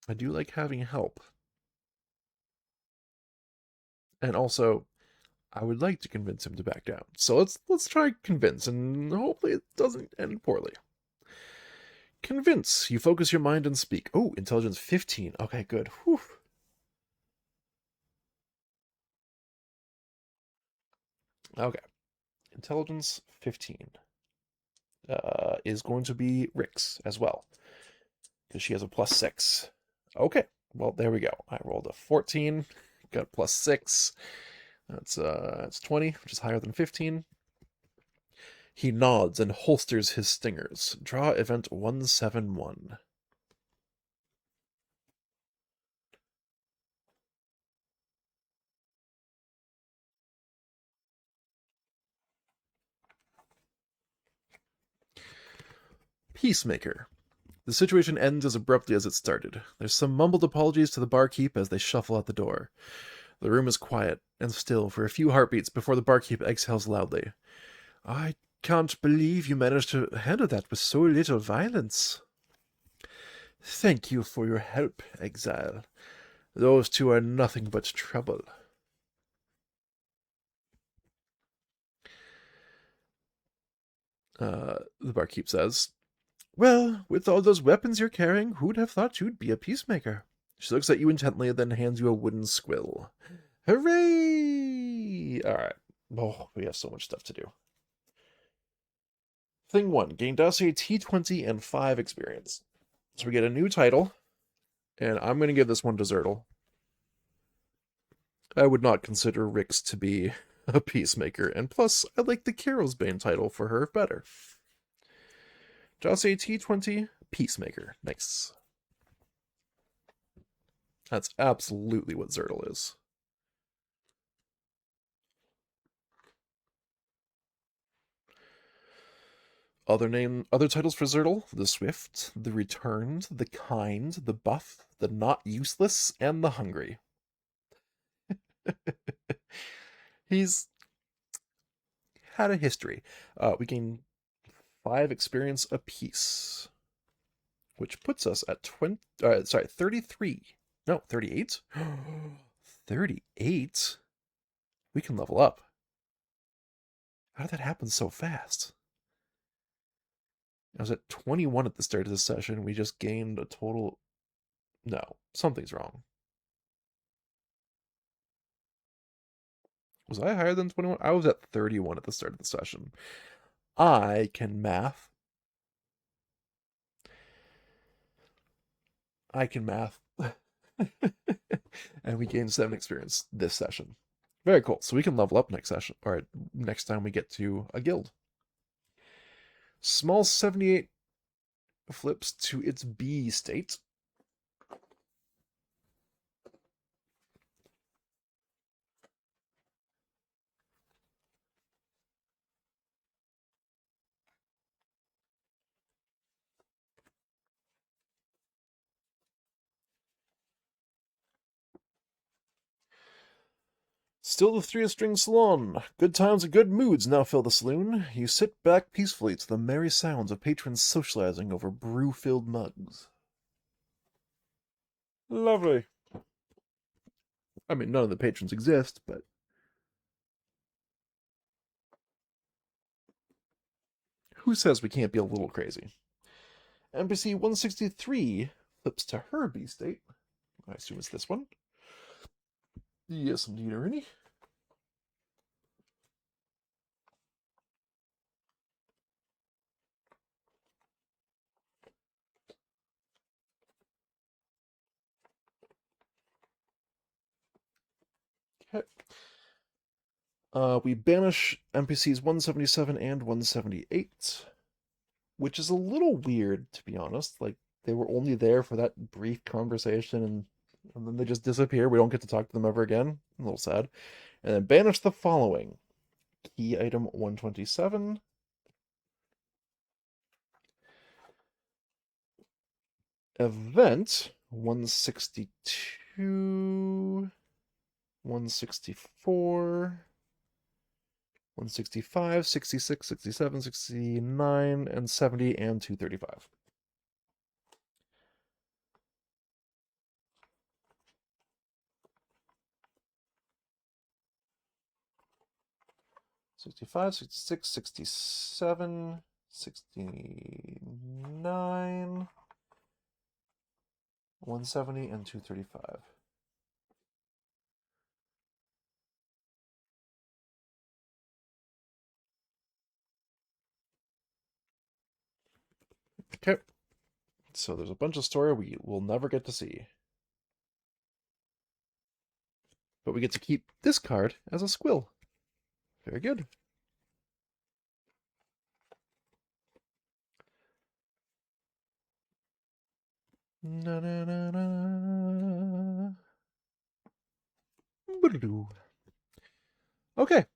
I do like having help. And also, I would like to convince him to back down. So let's try convince, and hopefully it doesn't end poorly. Convince. You focus your mind and speak. Oh, intelligence 15. Okay, good. Whew. Okay. Intelligence 15 is going to be Rick's as well, because she has a +6. Okay, well, there we go. I rolled a 14, got a +6. That's 20, which is higher than 15. He nods and holsters his stingers. Draw event 171. Peacemaker. The situation ends as abruptly as it started. There's some mumbled apologies to the barkeep as they shuffle out the door. The room is quiet and still for a few heartbeats before the barkeep exhales loudly. I can't believe you managed to handle that with so little violence. Thank you for your help, Exile. Those two are nothing but trouble. The barkeep says, Well, with all those weapons you're carrying, who'd have thought you'd be a peacemaker? She looks at you intently, then hands you a wooden squill. Hooray! Alright. Oh, we have so much stuff to do. Thing 1. Gain dossier T20 and 5 experience. So we get a new title, and I'm going to give this one to Zertle. I would not consider Rix to be a peacemaker, and plus, I like the Carol's Bane title for her better. Dossier T20, Peacemaker. Nice. That's absolutely what Zertle is. Other titles for Zertle: the Swift, the Returned, the Kind, the Buff, the Not Useless, and the Hungry. He's had a history. We gain 5 experience apiece, which puts us at 33. No, 38. 38. We can level up. How did that happen so fast? I was at 21 at the start of this session. We just gained a total. No, something's wrong. Was I higher than 21? I was at 31 at the start of the session. I can math. I can math. And we gained 7 experience this session. Very cool. So we can level up next session, or next time we get to a guild. Small 78 flips to its B state. Still the 3-string salon. Good times and good moods now fill the saloon. You sit back peacefully to the merry sounds of patrons socializing over brew-filled mugs. Lovely. I mean, none of the patrons exist, but... Who says we can't be a little crazy? NPC 163 flips to her B state. I assume it's this one. Yes, indeed, Ernie. Okay. We banish NPCs 177 and 178, which is a little weird, to be honest. Like, they were only there for that brief conversation, and then they just disappear. We don't get to talk to them ever again. A little sad. And then banish the following. Key item 127. Event 162. 164. 165, 66, 67, 69, and 70, and 235. '65, '66, '67, '69, 170, and 235. Okay. So there's a bunch of story we will never get to see. But we get to keep this card as a squill. Very good. Na na na na. Okay.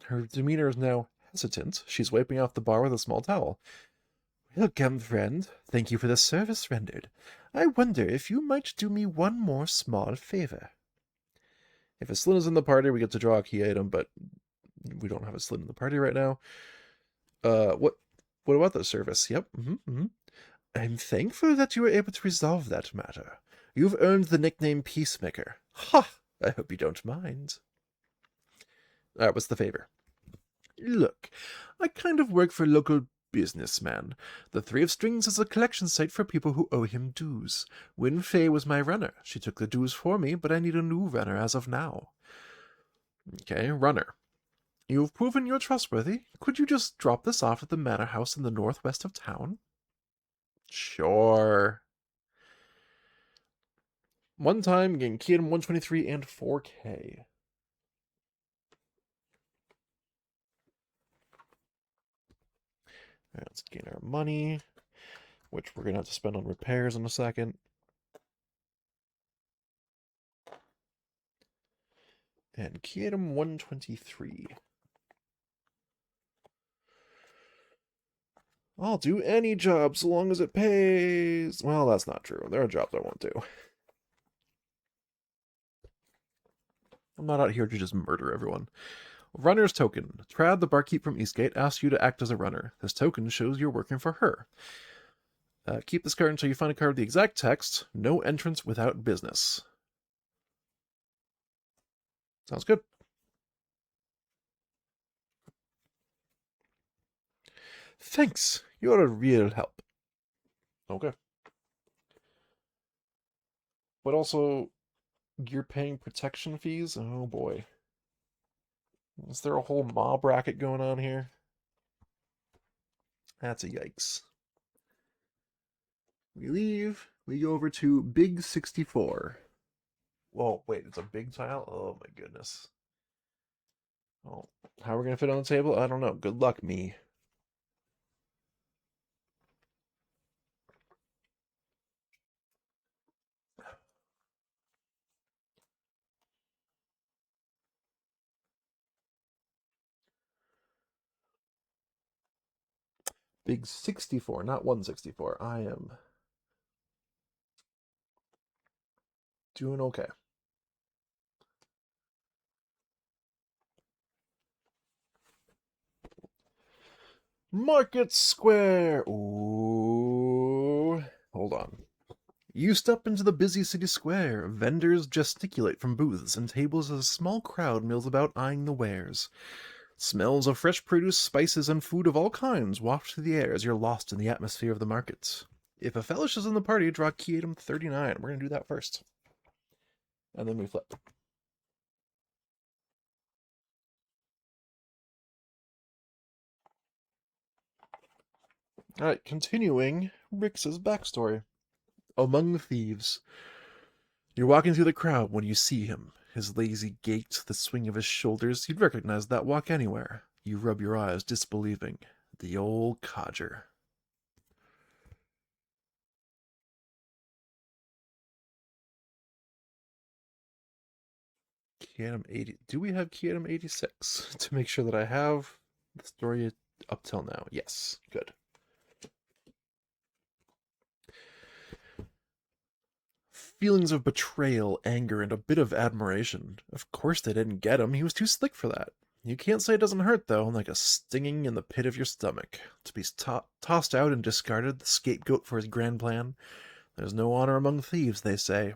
Her demeanor is now hesitant. She's wiping off the bar with a small towel. Welcome, friend. Thank you for the service rendered. I wonder if you might do me one more small favor. If a Slin is in the party, we get to draw a key item, but we don't have a Slin in the party right now. What about the service? Yep. I'm thankful that you were able to resolve that matter. You've earned the nickname Peacemaker. Ha! I hope you don't mind. Alright, what's the favor? Look, I kind of work for a local businessman. The Three of Strings is a collection site for people who owe him dues. Win Fei was my runner. She took the dues for me, but I need a new runner as of now. Okay, runner. You've proven you're trustworthy. Could you just drop this off at the manor house in the northwest of town? Sure. One time, getting key item 123 and 4K. Alright, let's gain our money, which we're going to have to spend on repairs in a second. And key item 123. I'll do any job so long as it pays. Well, that's not true. There are jobs I won't do. I'm not out here to just murder everyone. Runner's token. Trad, the barkeep from Eastgate, asks you to act as a runner. This token shows you're working for her. Keep this card until you find a card with the exact text. No entrance without business. Sounds good. Thanks. You're a real help. Okay. But also, you're paying protection fees? Oh boy. Is there a whole mob bracket going on here? That's a yikes. We leave. We go over to Big 64. Whoa, wait, it's a big tile? Oh my goodness. Oh, how are we going to fit on the table? I don't know. Good luck, me. Big 64, not 164. I am doing okay. Market Square. Ooh. Hold on. You step into the busy city square. Vendors gesticulate from booths and tables as a small crowd mills about eyeing the wares. Smells of fresh produce, spices, and food of all kinds waft through the air as you're lost in the atmosphere of the market. If a Fellish is in the party, draw key item 39. We're going to do that first. And then we flip. Alright, continuing Rix's backstory. Among the thieves. You're walking through the crowd when you see him. His lazy gait, the swing of his shoulders, you'd recognize that walk anywhere. You rub your eyes, disbelieving. The old codger. Kiatum 80. Do we have Kiatum 86 to make sure that I have the story up till now? Yes. Good. Feelings of betrayal, anger, and a bit of admiration. Of course they didn't get him. He was too slick for that. You can't say it doesn't hurt, though, like a stinging in the pit of your stomach. To be tossed out and discarded, the scapegoat for his grand plan. There's no honor among thieves, they say.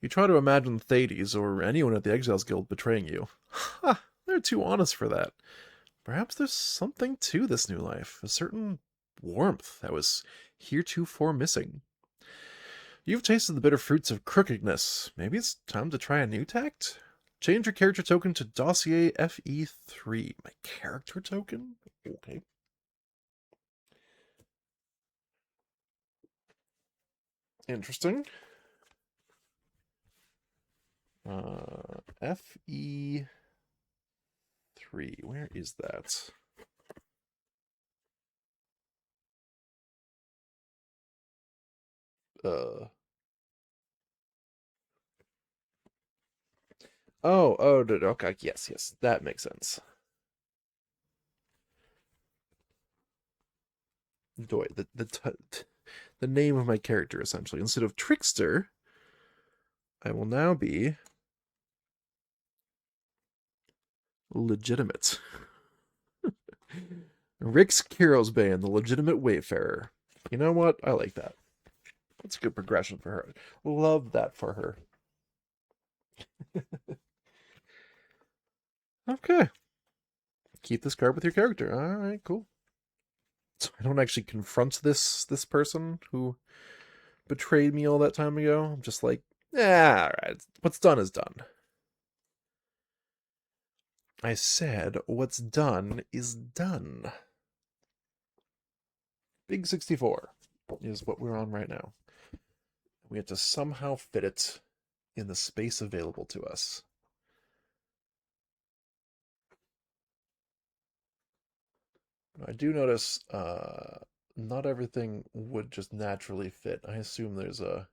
You try to imagine Thades or anyone at the Exiles Guild betraying you. Ha! They're too honest for that. Perhaps there's something to this new life, a certain warmth that was heretofore missing. You've tasted the bitter fruits of crookedness. Maybe it's time to try a new tact? Change your character token to Dossier FE3. My character token? Okay. Interesting. FE3. Where is that? Okay, yes, that makes sense. Doi, the name of my character, essentially. Instead of Trickster, I will now be legitimate. Rix Kirosbane, the legitimate wayfarer. You know what? I like that. That's a good progression for her. Love that for her. Okay. Keep this card with your character. Alright, cool. So I don't actually confront this person who betrayed me all that time ago. I'm just like, alright. What's done is done. I said, what's done is done. Big 64 is what we're on right now. We have to somehow fit it in the space available to us. I do notice not everything would just naturally fit. I assume there's a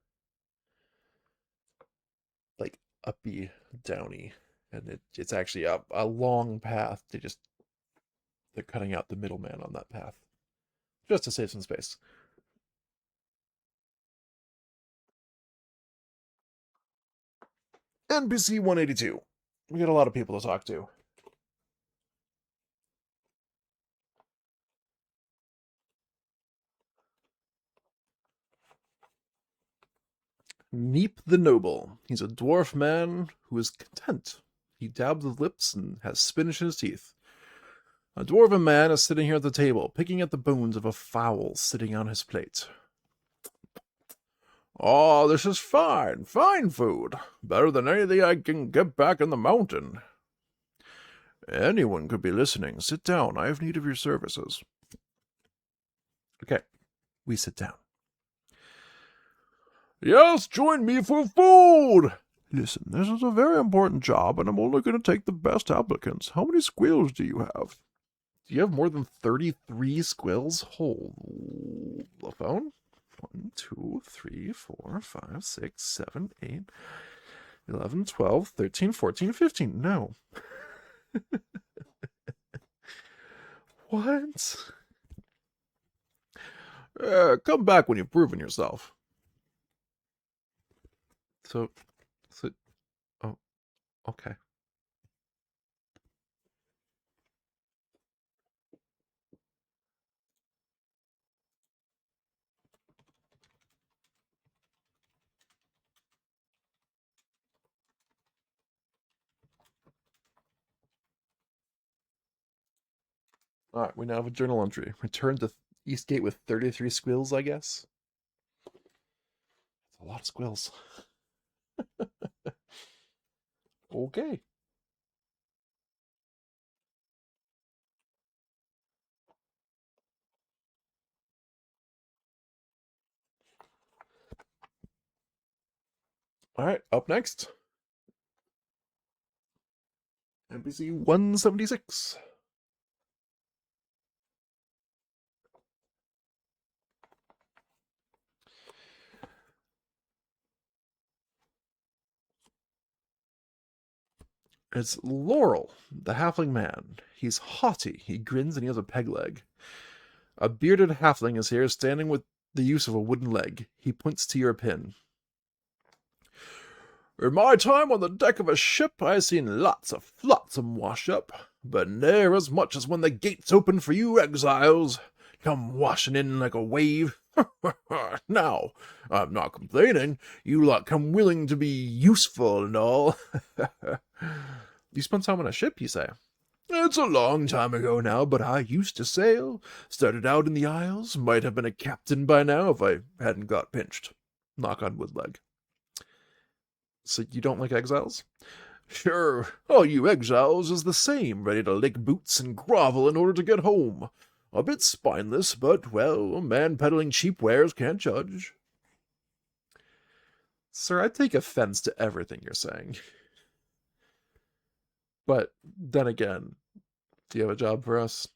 like uppy, downy, and it's actually a long path. They're cutting out the middleman on that path just to save some space. NPC 182. We got a lot of people to talk to. Neep the Noble. He's a dwarf man who is content. He dabs his lips and has spinach in his teeth. A dwarven man is sitting here at the table, picking at the bones of a fowl sitting on his plate. Oh, this is fine, fine food. Better than anything I can get back in the mountain. Anyone could be listening. Sit down. I have need of your services. Okay, we sit down. Yes, join me for food! Listen, this is a very important job, and I'm only going to take the best applicants. How many squills do you have? Do you have more than 33 squills? Hold the phone. 1, 2, 3, 4, 5, 6, 7, 8, 11, 12, 13, 14, 15. No. What? Come back when you've proven yourself. So, oh, okay. Alright, we now have a journal entry. Return to Eastgate with 33 squills, I guess. That's a lot of squills. Okay. Alright, up next. NPC 176. It's Laurel, the halfling man. He's haughty, he grins, and he has a peg leg. A bearded halfling is here, standing with the use of a wooden leg. He points to your pin. In my time on the deck of a ship, I seen lots of flotsam wash up, but ne'er as much as when the gates open for you exiles. Come washing in like a wave. Now, I'm not complaining. You lot come willing to be useful and all. You spent time on a ship, you say? It's a long time ago now, but I used to sail. Started out in the Isles. Might have been a captain by now if I hadn't got pinched. Knock on wood leg. So you don't like exiles? Sure, all you exiles is the same, ready to lick boots and grovel in order to get home. A bit spineless, but, well, a man peddling cheap wares can't judge. Sir, I take offense to everything you're saying. But, then again, do you have a job for us?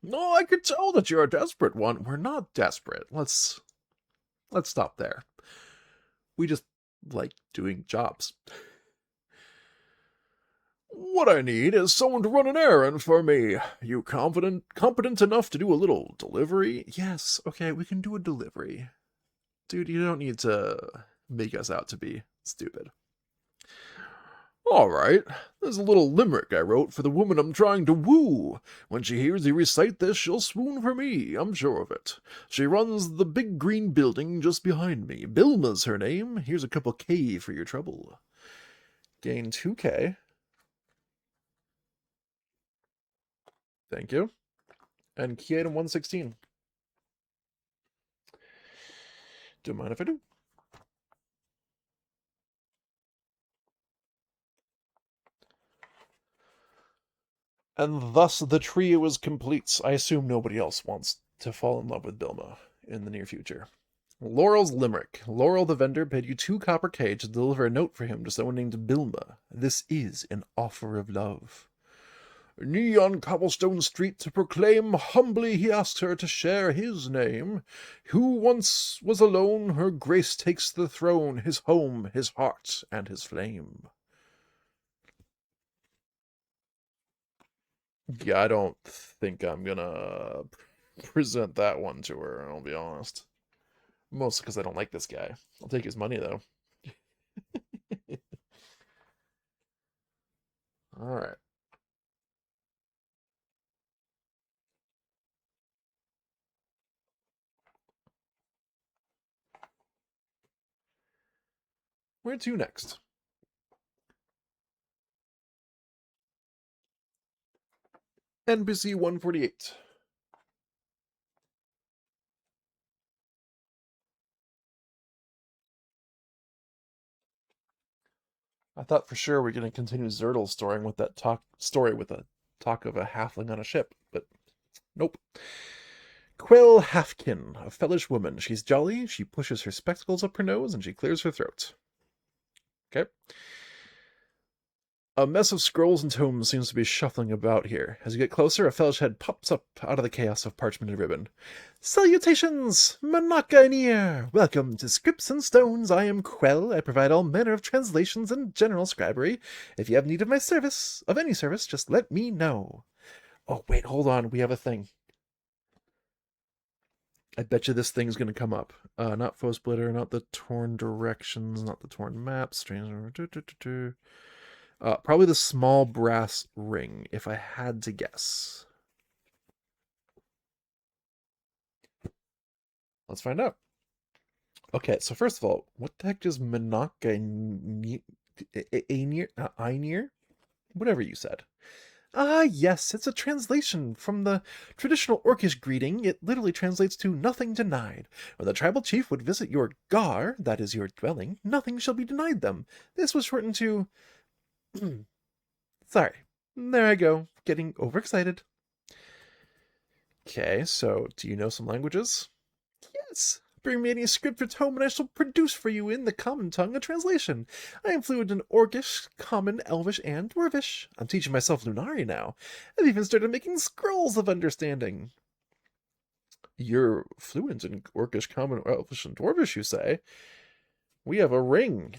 No, I could tell that you're a desperate one. We're not desperate. Let's stop there. We just like doing jobs. What I need is someone to run an errand for me. You competent enough to do a little delivery? Yes, okay, we can do a delivery. Dude, you don't need to make us out to be stupid. All right, there's a little limerick I wrote for the woman I'm trying to woo. When she hears you recite this, she'll swoon for me, I'm sure of it. She runs the big green building just behind me. Bilma's her name. Here's a couple K for your trouble. Gain 2K. Thank you. And key item 116. Don't mind if I do. And thus the trio is complete. I assume nobody else wants to fall in love with Bilma in the near future. Laurel's limerick. Laurel the vendor paid you 2 copper K to deliver a note for him to someone named Bilma. This is an offer of love. Knee on cobblestone street to proclaim, humbly he asks her to share his name. Who once was alone, her grace takes the throne, his home, his heart, and his flame. Yeah, I don't think I'm gonna present that one to her, I'll be honest. Mostly because I don't like this guy. I'll take his money, though. Alright. Where to next? NPC 148. I thought for sure we are going to continue Zertle's story with that talk of a halfling on a ship, but nope. Quill Halfkin, a fellish woman. She's jolly, she pushes her spectacles up her nose, and she clears her throat. Okay. A mess of scrolls and tomes seems to be shuffling about here. As you get closer, a fellish head pops up out of the chaos of parchment and ribbon. Salutations! Manaka in here! Welcome to Scripts and Stones. I am Quell. I provide all manner of translations and general scribery. If you have need of my service, of any service, just let me know. Oh, wait, hold on. We have a thing. I bet you this thing's going to come up. Not Foe Splitter, not the Torn Directions, not the Torn Maps. Probably the small brass ring, if I had to guess. Let's find out. Okay, so first of all, what the heck does Manaka Einir? Whatever you said. Ah, yes, it's a translation from the traditional Orcish greeting. It literally translates to nothing denied. When the tribal chief would visit your gar, that is your dwelling, nothing shall be denied them. This was shortened to... Sorry. There I go, getting overexcited. Okay, so do you know some languages? Yes. bring me any script or tome, and I shall produce for you in the common tongue a translation. I am fluent in Orcish, Common, Elvish, and Dwarvish. I'm teaching myself Lunari now. I've even started making scrolls of understanding. You're fluent in Orcish, Common, Elvish, and Dwarvish, you say? We have a ring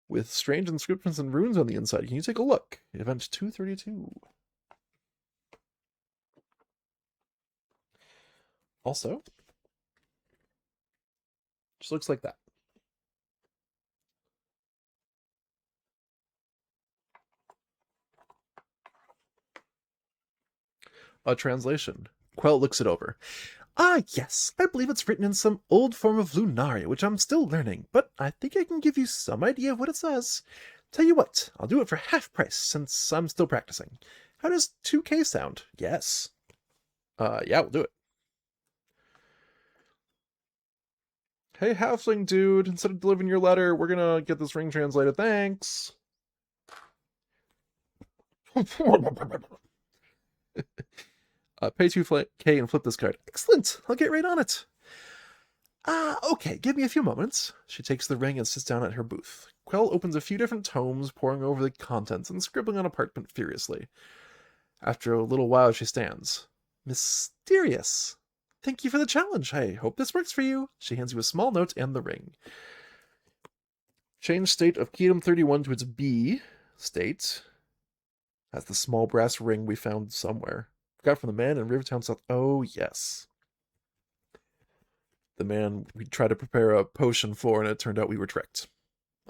with strange inscriptions and runes on the inside. Can you take a look? Event 232. Also, just looks like that. A translation. Quell looks it over. Ah, yes, I believe it's written in some old form of Lunaria, which I'm still learning, but I think I can give you some idea of what it says. Tell you what, I'll do it for half price, since I'm still practicing. How does 2K sound? Yes. Yeah, we'll do it. Hey, halfling dude, instead of delivering your letter, we're gonna get this ring translated. Thanks. Pay 2K and flip this card. Excellent. I'll get right on it. Okay, give me a few moments. She takes the ring and sits down at her booth. Quell opens a few different tomes, poring over the contents and scribbling on a parchment furiously. After a little while, she stands. Mysterious. Thank you for the challenge. I hope this works for you. She hands you a small note and the ring. Change state of key item 31 to its B state. That's the small brass ring we found somewhere. Got from the man in Rivertown South. Oh, yes. The man we tried to prepare a potion for, and it turned out we were tricked.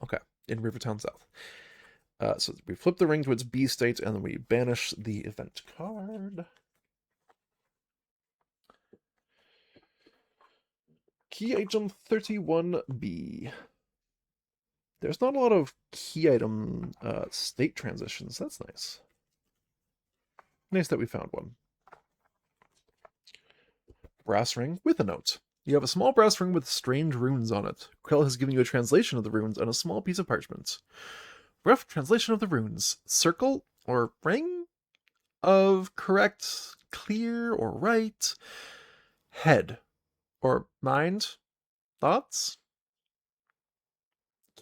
Okay, in Rivertown South. So we flip the ring to its B state, and then we banish the event card. Key item 31B. There's not a lot of key item state transitions. That's nice. Nice that we found one. Brass ring with a note. You have a small brass ring with strange runes on it. Quell has given you a translation of the runes on a small piece of parchment. Rough translation of the runes. Circle or ring of correct, clear, or right. Head or mind. Thoughts?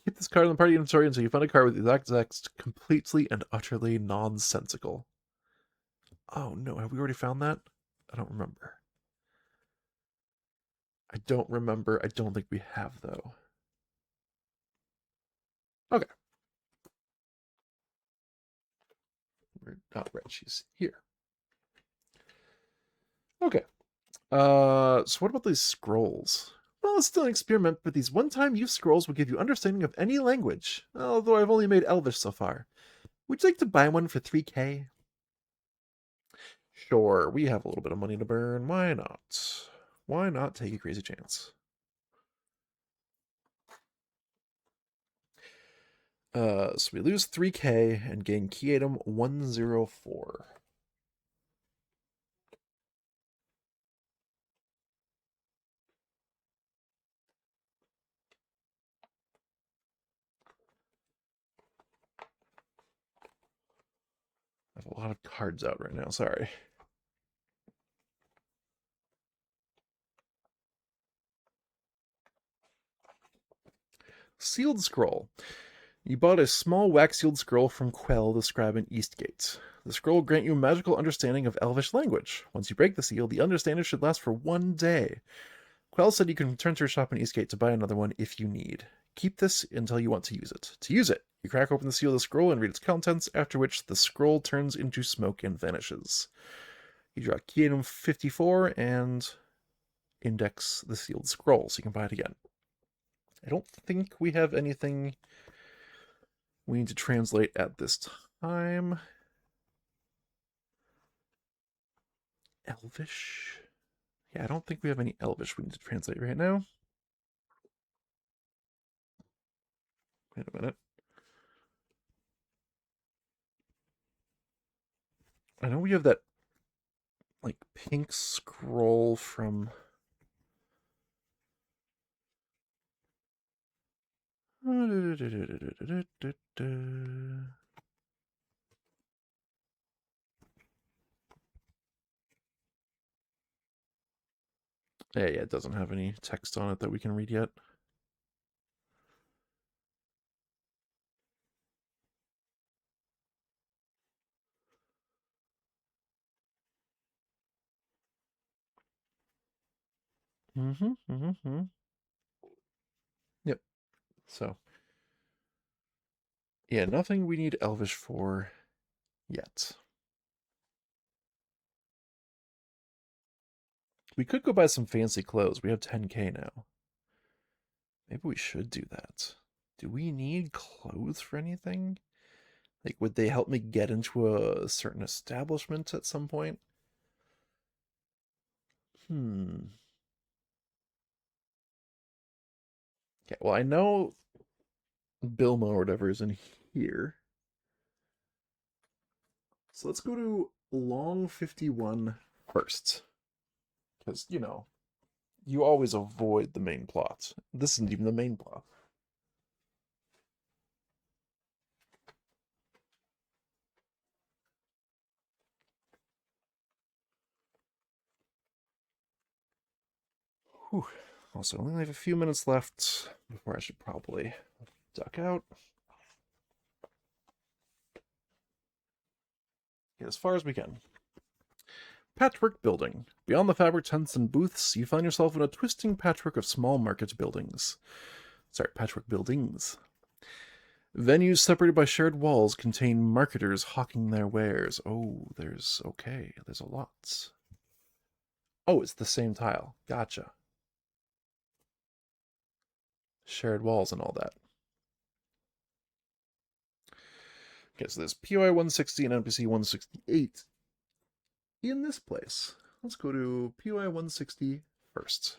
Keep this card in the party inventory until you find a card with the exact text completely and utterly nonsensical. Oh no, have we already found that? I don't remember. I don't remember. I don't think we have, though. Okay. Right, she's here. Okay. So what about these scrolls? Well, it's still an experiment, but these one-time use scrolls will give you understanding of any language, although I've only made Elvish so far. Would you like to buy one for 3K? Sure, we have a little bit of money to burn. Why not? Why not take a crazy chance? So we lose 3K and gain key item 104. I have a lot of cards out right now, sorry. Sealed scroll. You bought a small wax-sealed scroll from Quell, the scribe in Eastgate. The scroll will grant you a magical understanding of Elvish language. Once you break the seal, the understanding should last for 1 day. Quell said you can return to her shop in Eastgate to buy another one if you need. Keep this until you want to use it. To use it, you crack open the seal of the scroll and read its contents, after which the scroll turns into smoke and vanishes. You draw key item 54 and index the sealed scroll, so you can buy it again. I don't think we have anything we need to translate at this time. Elvish? Yeah, I don't think we have any Elvish we need to translate right now. Wait a minute. I know we have that, like, pink scroll from... Yeah, it doesn't have any text on it that we can read yet. Yep. So, yeah, nothing we need Elvish for yet. We could go buy some fancy clothes. We have 10K now. Maybe we should do that. Do we need clothes for anything? Like, would they help me get into a certain establishment at some point? Hmm. Okay, well, I know Bilmo or whatever is in here. So let's go to Long 51 first. Because, you always avoid the main plot. This isn't even the main plot. Whew. Also, only have a few minutes left before I should probably duck out. Get as far as we can. Patchwork Building. Beyond the fabric tents and booths, you find yourself in a twisting patchwork of small market buildings. Patchwork buildings. Venues separated by shared walls contain marketers hawking their wares. Oh, there's a lot. Oh, it's the same tile. Gotcha. Shared walls and all that. Okay, so there's POI 160 and NPC 168 in this place. Let's go to POI 160 first.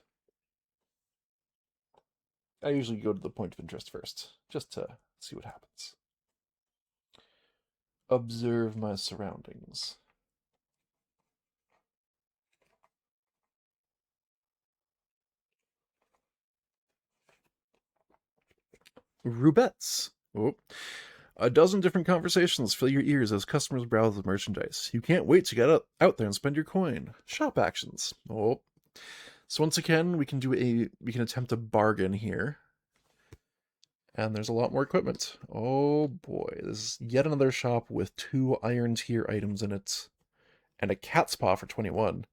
I usually go to the point of interest first, just to see what happens. Observe my surroundings. Rubettes. Oh. A dozen different conversations fill your ears as customers browse the merchandise. You can't wait to get out there and spend your coin. Shop actions. Oh. So once again, we can attempt a bargain here. And there's a lot more equipment. Oh boy, this is yet another shop with 2 iron tier items in it. And a cat's paw for 21.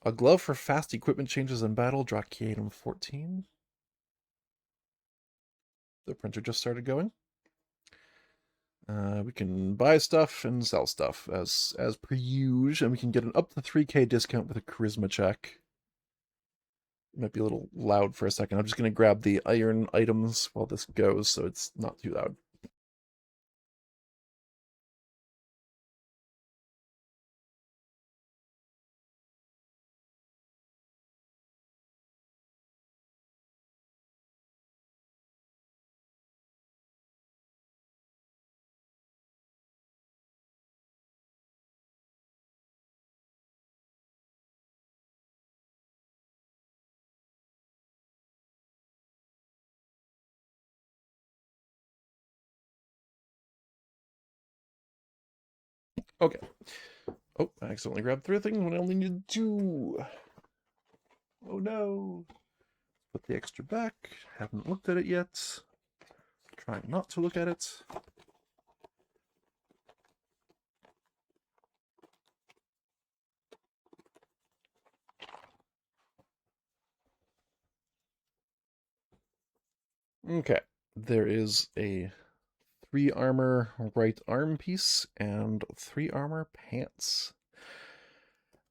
A glove for fast equipment changes in battle, draw key item 14. The printer just started going. We can buy stuff and sell stuff as per usual, and we can get an up to 3K discount with a charisma check. Might be a little loud for a second. I'm just going to grab the iron items while this goes so it's not too loud. Okay. Oh, I accidentally grabbed 3 things when I only needed 2. Oh no. Put the extra back. Haven't looked at it yet. Trying not to look at it. Okay. There is a 3 armor right arm piece and 3 armor pants.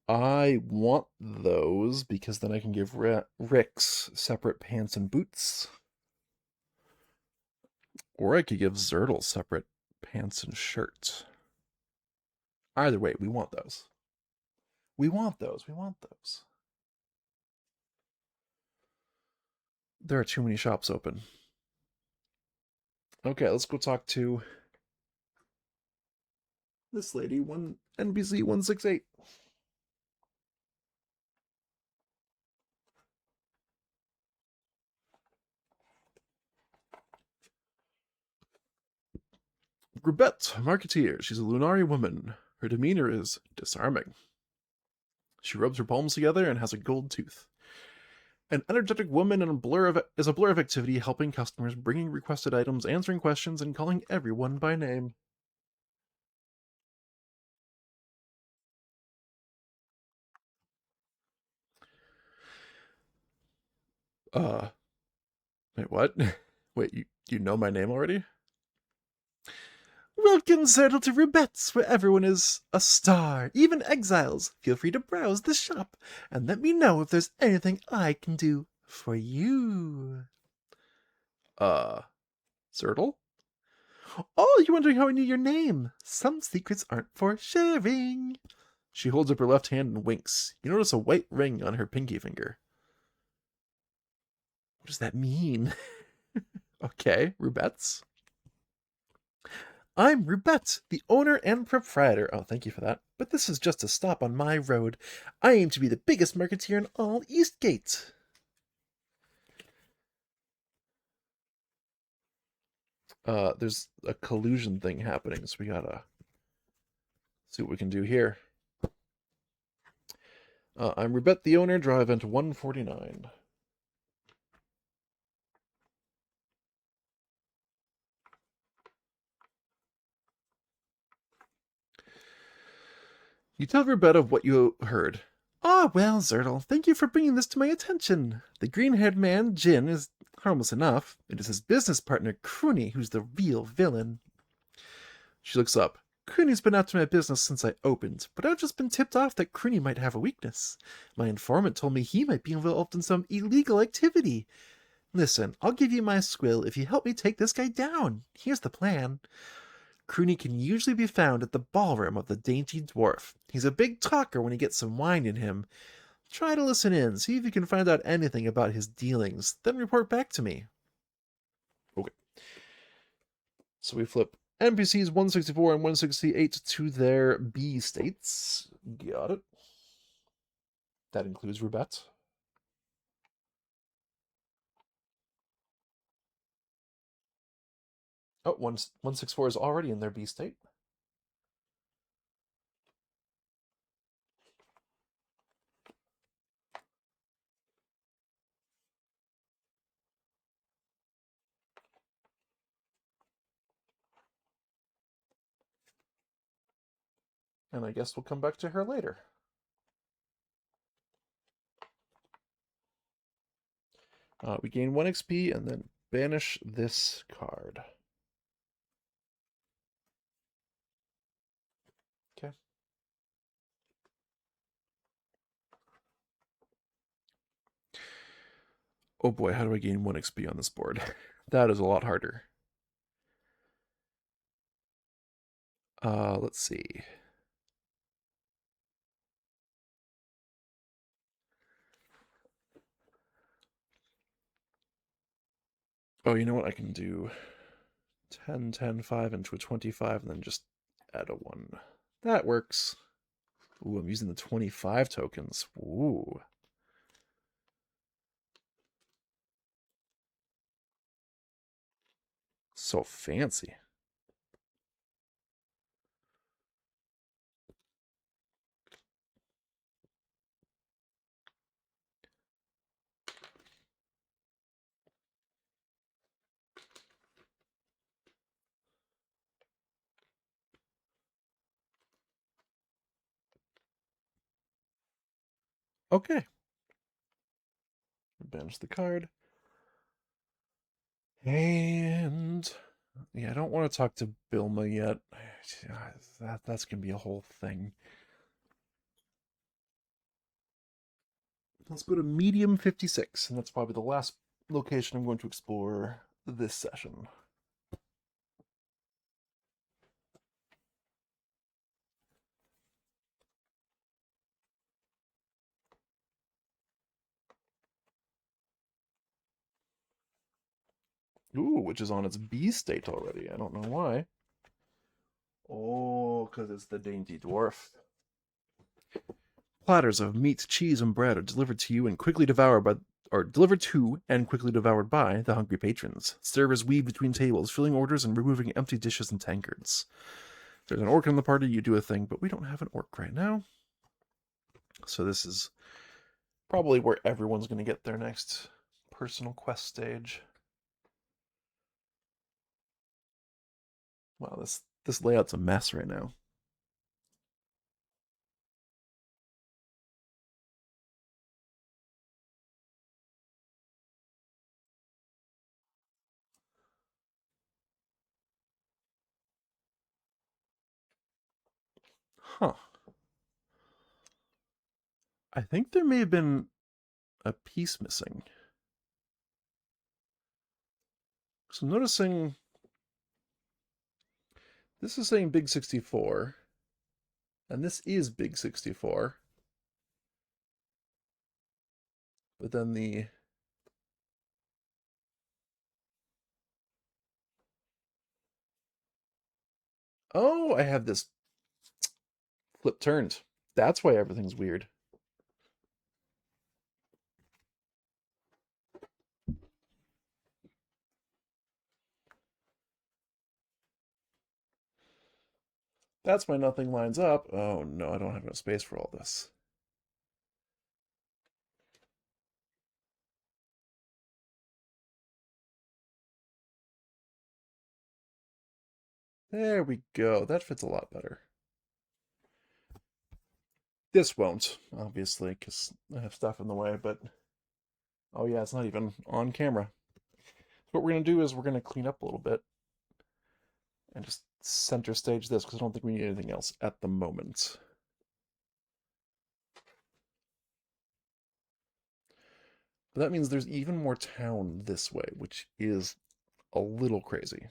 I want those because then I can give Rix separate pants and boots. Or I could give Zertle separate pants and shirt. Either way, we want those. We want those. We want those. There are too many shops open. Okay, let's go talk to this lady, NBC 168. Grubette, marketeer. She's a Lunari woman. Her demeanor is disarming. She rubs her palms together and has a gold tooth. An energetic woman in is a blur of activity, helping customers, bringing requested items, answering questions, and calling everyone by name. Uh, wait, what? Wait, you know my name already? Welcome, Zertle, to Rubet's, where everyone is a star, even exiles. Feel free to browse the shop, and let me know if there's anything I can do for you. Zertle? Oh, you're wondering how I knew your name. Some secrets aren't for sharing. She holds up her left hand and winks. You notice a white ring on her pinky finger. What does that mean? Okay, Rubet's. I'm Rubette, the owner and proprietor. Oh, thank you for that. But this is just a stop on my road. I aim to be the biggest marketeer in all Eastgate. There's a collusion thing happening, so we gotta see what we can do here. I'm Rubette, the owner. Draw event 149. You tell Rubette of what you heard. Ah, well, Zertle, thank you for bringing this to my attention. The green-haired man, Jin, is harmless enough. It is his business partner, Crooney, who's the real villain. She looks up. Crooney's been after my business since I opened, but I've just been tipped off that Crooney might have a weakness. My informant told me he might be involved in some illegal activity. Listen, I'll give you my squill if you help me take this guy down. Here's the plan. Crooney can usually be found at the ballroom of the Dainty Dwarf. He's a big talker when he gets some wine in him. Try to listen in, see if you can find out anything about his dealings, then report back to me. Okay. So we flip NPCs 164 and 168 to their B states. Got it. That includes Rubette. Oh, 164 is already in their B state. And I guess we'll come back to her later. We gain 1 XP and then banish this card. Okay. Oh boy, how do I gain 1 XP on this board? That is a lot harder. Let's see. Oh, you know what? I can do 10, 10, 5 into a 25 and then just add a 1. That works. Ooh, I'm using the 25 tokens. Ooh. So fancy. Okay. Banish the card. And yeah, I don't want to talk to Bilma yet. That's gonna be a whole thing. Let's go to medium 56, and that's probably the last location I'm going to explore this session. Ooh, which is on its B state already. I don't know why. Oh, because it's the Dainty Dwarf. Platters of meat, cheese, and bread are delivered to you and quickly devoured by delivered to and quickly devoured by the hungry patrons. Servers weave between tables, filling orders and removing empty dishes and tankards. If there's an orc in the party, you do a thing, but we don't have an orc right now. So this is probably where everyone's going to get their next personal quest stage. Wow, this layout's a mess right now. Huh. I think there may have been a piece missing. So I'm noticing this is saying Big 64, and this is Big 64. But then the oh, I have this flip turned. That's why everything's weird. That's why nothing lines up. Oh no, I don't have enough space for all this. There we go. That fits a lot better. This won't, obviously, because I have stuff in the way, but oh yeah, it's not even on camera. So what we're going to do is we're going to clean up a little bit and just center stage this because I don't think we need anything else at the moment. But that means there's even more town this way, which is a little crazy.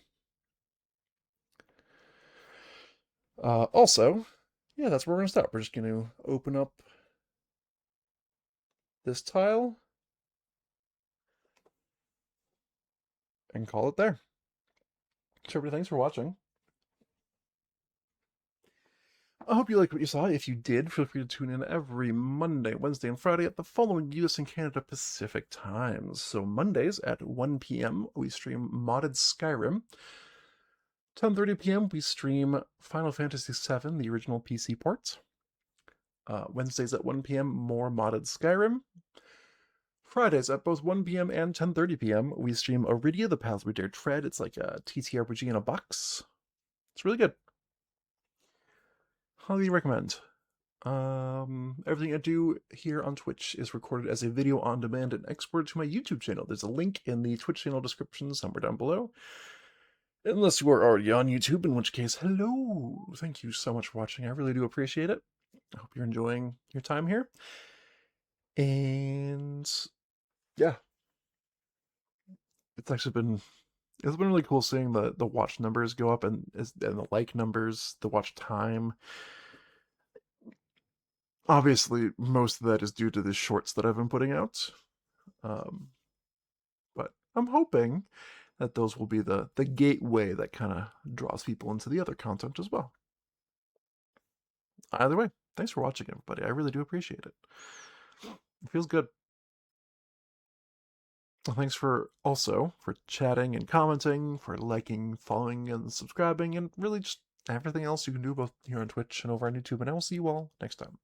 Also, yeah, that's where we're going to stop. We're just going to open up this tile and call it there. So everybody, thanks for watching. I hope you liked what you saw. If you did, feel free to tune in every Monday, Wednesday, and Friday at the following US and Canada Pacific times. So Mondays at 1 p.m. we stream modded Skyrim. 10:30 p.m. we stream Final Fantasy VII, the original PC port. Wednesdays at 1 p.m. more modded Skyrim. Fridays at both 1 p.m. and 10:30 p.m. we stream Arydia, the Path We Dare Tread. It's like a TTRPG in a box. It's really good. Highly recommend. Everything I do here on Twitch is recorded as a video on demand and exported to my YouTube channel. There's a link in the Twitch channel description somewhere down below. Unless you are already on YouTube, in which case, hello! Thank you so much for watching. I really do appreciate it. I hope you're enjoying your time here. And yeah, it's been really cool seeing the watch numbers go up and the like numbers, the watch time. Obviously, most of that is due to the shorts that I've been putting out. But I'm hoping that those will be the gateway that kind of draws people into the other content as well. Either way, thanks for watching, everybody. I really do appreciate it. It feels good. Thanks for chatting and commenting, for liking, following, and subscribing, and really just everything else you can do both here on Twitch and over on YouTube. And I will see you all next time.